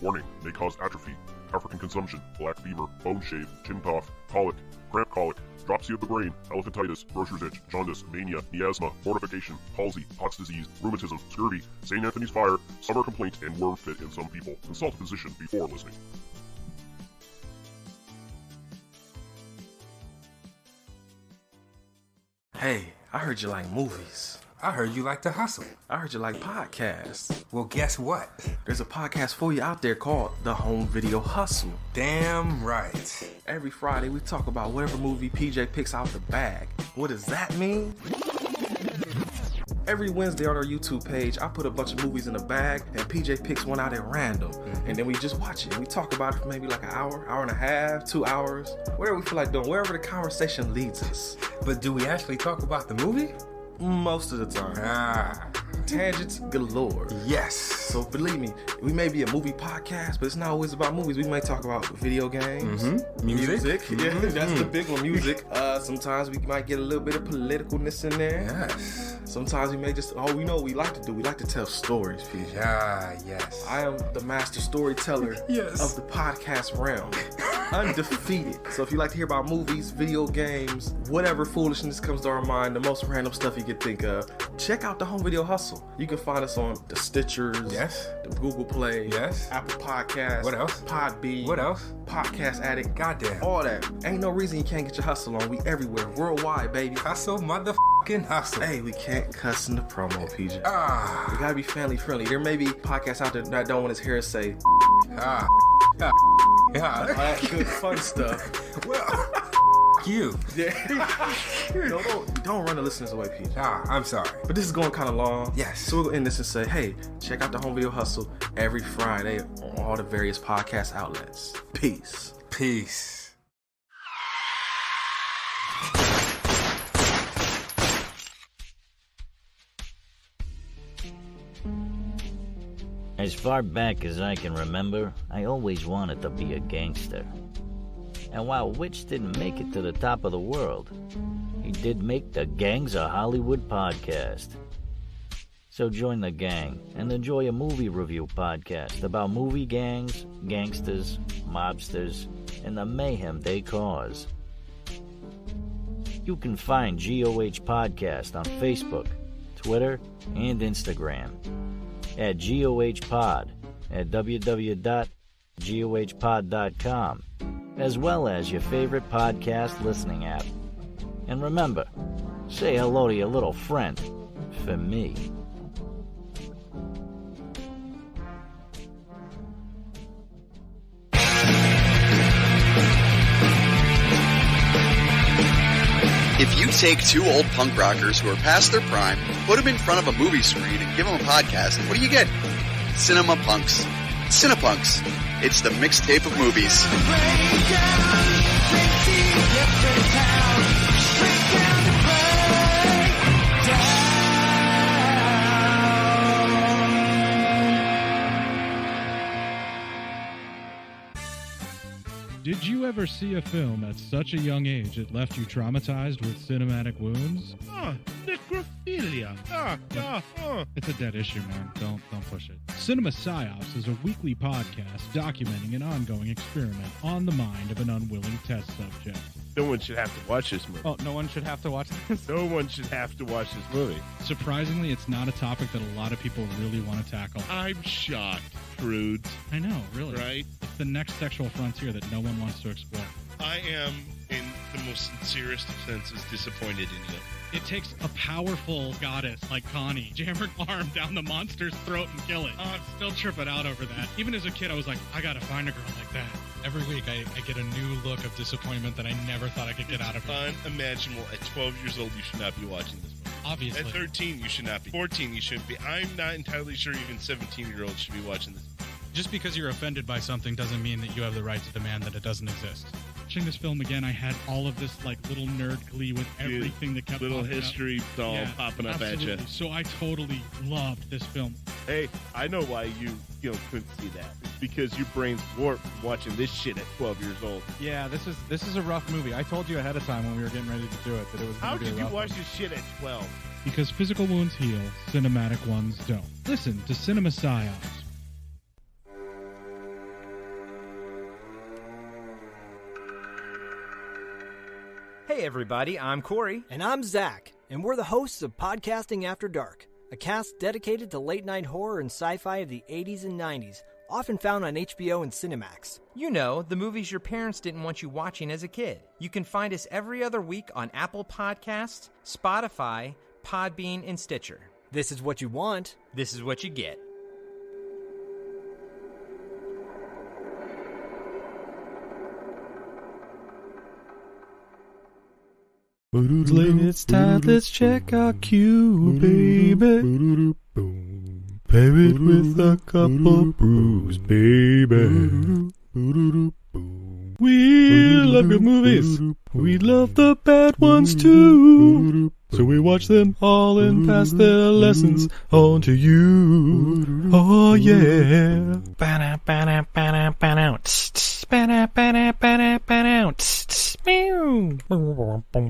Warning, may cause atrophy, African consumption, black fever, bone shave, chin cough, colic, cramp colic, dropsy of the brain, elephantitis, grocer's itch, jaundice, mania, miasma, mortification, palsy, Pott's disease, rheumatism, scurvy, St. Anthony's fire, summer complaint, and worm fit in some people. Consult a physician before listening. Hey, I heard you like movies. I heard you like to hustle. I heard you like podcasts. Well, guess what? There's a podcast for you out there called The Home Video Hustle. Damn right. Every Friday we talk about whatever movie PJ picks out the bag. What does that mean? Every Wednesday on our YouTube page, I put a bunch of movies in a bag, and PJ picks one out at random. And then we just watch it. We talk about it for maybe like an hour, hour and a half, 2 hours, whatever we feel like doing, wherever the conversation leads us. But do we actually talk about the movie? Most of the time. Tangents galore. Yes. So believe me, we may be a movie podcast, but it's not always about movies. We may talk about video games, music. Yeah, that's the big one, music. Sometimes we might get a little bit of politicalness in there. Yes. Sometimes we may just, we know what we like to do. We like to tell stories, PJ. Yes. I am the master storyteller of the podcast realm. Undefeated. So if you like to hear about movies, video games, whatever foolishness comes to our mind, the most random stuff you could think of, check out the Home Video Hustle. You can find us on the Stitchers, the Google Play, Apple Podcasts, what else? Podbean, what else? Podcast Addict, goddamn, all that. Ain't no reason you can't get your hustle on. We everywhere, worldwide, baby. Hustle, motherfucking hustle. Hey, we can't cuss in the promo, PJ. We gotta be family friendly. There may be podcasts out there that don't want his hair say all that good fun stuff. Well, you. Don't run the listeners away, PJ. I'm sorry. But this is going kind of long. Yes. So we'll end this and say, hey, check out the Home Video Hustle every Friday on all the various podcast outlets. Peace. Peace. As far back as I can remember, I always wanted to be a gangster. And while Witch didn't make it to the top of the world, he did make the Gangs of Hollywood podcast. So join the gang and enjoy a movie review podcast about movie gangs, gangsters, mobsters, and the mayhem they cause. You can find GOH Podcast on Facebook, Twitter, and Instagram at GOH Pod at www.gohpod.com, as well as your favorite podcast listening app. And remember, say hello to your little friend for me. If you take two old punk rockers who are past their prime, put them in front of a movie screen, and give them a podcast, what do you get? Cinema Punks. Cinepunks. It's the mixtape of movies. Did you ever see a film at such a young age it left you traumatized with cinematic wounds? Necrophilia. It's a dead issue, man. Don't push it. Cinema Psyops is a weekly podcast documenting an ongoing experiment on the mind of an unwilling test subject. No one should have to watch this movie. Oh, no one should have to watch this? No one should have to watch this movie. Surprisingly, it's not a topic that a lot of people really want to tackle. I'm shocked, prudes. I know, really. Right? It's the next sexual frontier that no one wants to explore. I am, in the most sincerest of senses, disappointed in you. It takes a powerful goddess like Connie, jam her arm down the monster's throat and kill it. Oh, I'm still tripping out over that. Even as a kid, I was like, I gotta find a girl like that. Every week, I get a new look of disappointment that I never thought I could get out of her. Unimaginable. At 12 years old, you should not be watching this movie. Obviously. At 13, you should not be. 14, you shouldn't be. I'm not entirely sure even 17-year-olds should be watching this. Just because you're offended by something doesn't mean that you have the right to demand that it doesn't exist. Watching this film again, I had all of this like little nerd glee with everything that kept little popping history doll popping up absolutely. at you. So I totally loved this film. Hey, I know why you couldn't see that. It's because your brain's warped from watching this shit at 12 years old. Yeah, this is a rough movie. I told you ahead of time when we were getting ready to do it that it was going to be a rough How could you watch one. this shit at 12? Because physical wounds heal, cinematic ones don't. Listen to Cinema Psyops. Hey everybody, I'm Corey. And I'm Zach, and we're the hosts of Podcasting After Dark, a cast dedicated to late-night horror and sci-fi of the 80s and 90s, often found on HBO and Cinemax. You know, the movies your parents didn't want you watching as a kid. You can find us every other week on Apple Podcasts, Spotify, Podbean, and Stitcher. This is what you want. This is what you get. It's time, let's check our cue, baby. Pair it with a couple brews, baby. We love good movies. We love the bad ones too. So we watch them all and pass their lessons on to you. Oh yeah.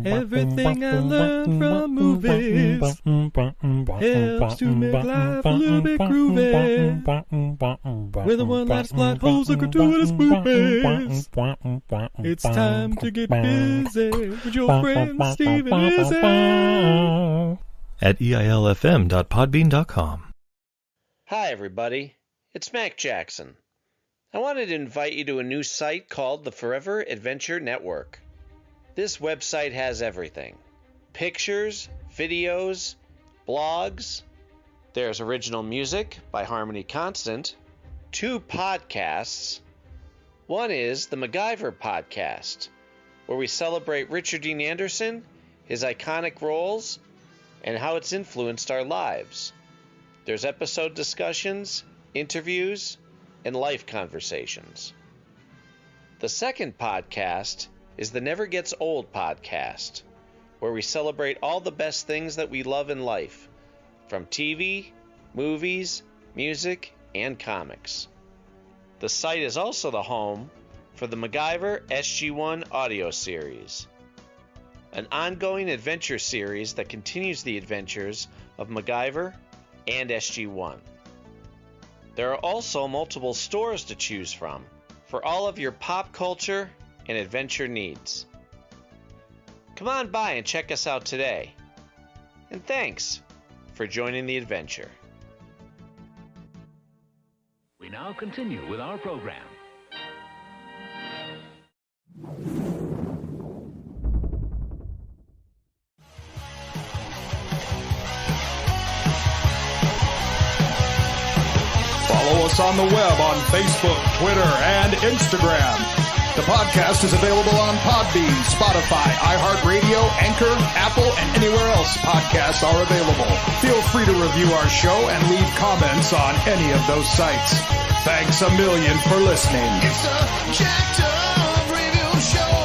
Everything I learned from movies helps to make life a little bit groovy. With a one-liner plot holes and gratuitous movies. It's time to get busy with your friend Steve and Izzy. At eilfm.podbean.com. Hi, everybody. It's Mac Jackson. I wanted to invite you to a new site called the Forever Adventure Network. This website has everything. Pictures, videos, blogs. There's original music by Harmony Constant. 2 podcasts. One is the MacGyver Podcast, where we celebrate Richard Dean Anderson, his iconic roles, and how it's influenced our lives. There's episode discussions, interviews, and life conversations. The second podcast is the Never Gets Old Podcast, where we celebrate all the best things that we love in life, from TV, movies, music, and comics. The site is also the home for the MacGyver SG-1 audio series, an ongoing adventure series that continues the adventures of MacGyver and SG-1. There are also multiple stores to choose from for all of your pop culture and adventure needs. Come on by and check us out today. And thanks for joining the adventure. We now continue with our program. Follow us on the web on Facebook, Twitter, and Instagram. The podcast is available on Podbean, Spotify, iHeartRadio, Anchor, Apple, and anywhere else podcasts are available. Feel free to review our show and leave comments on any of those sites. Thanks a million for listening. It's a jacked up review show.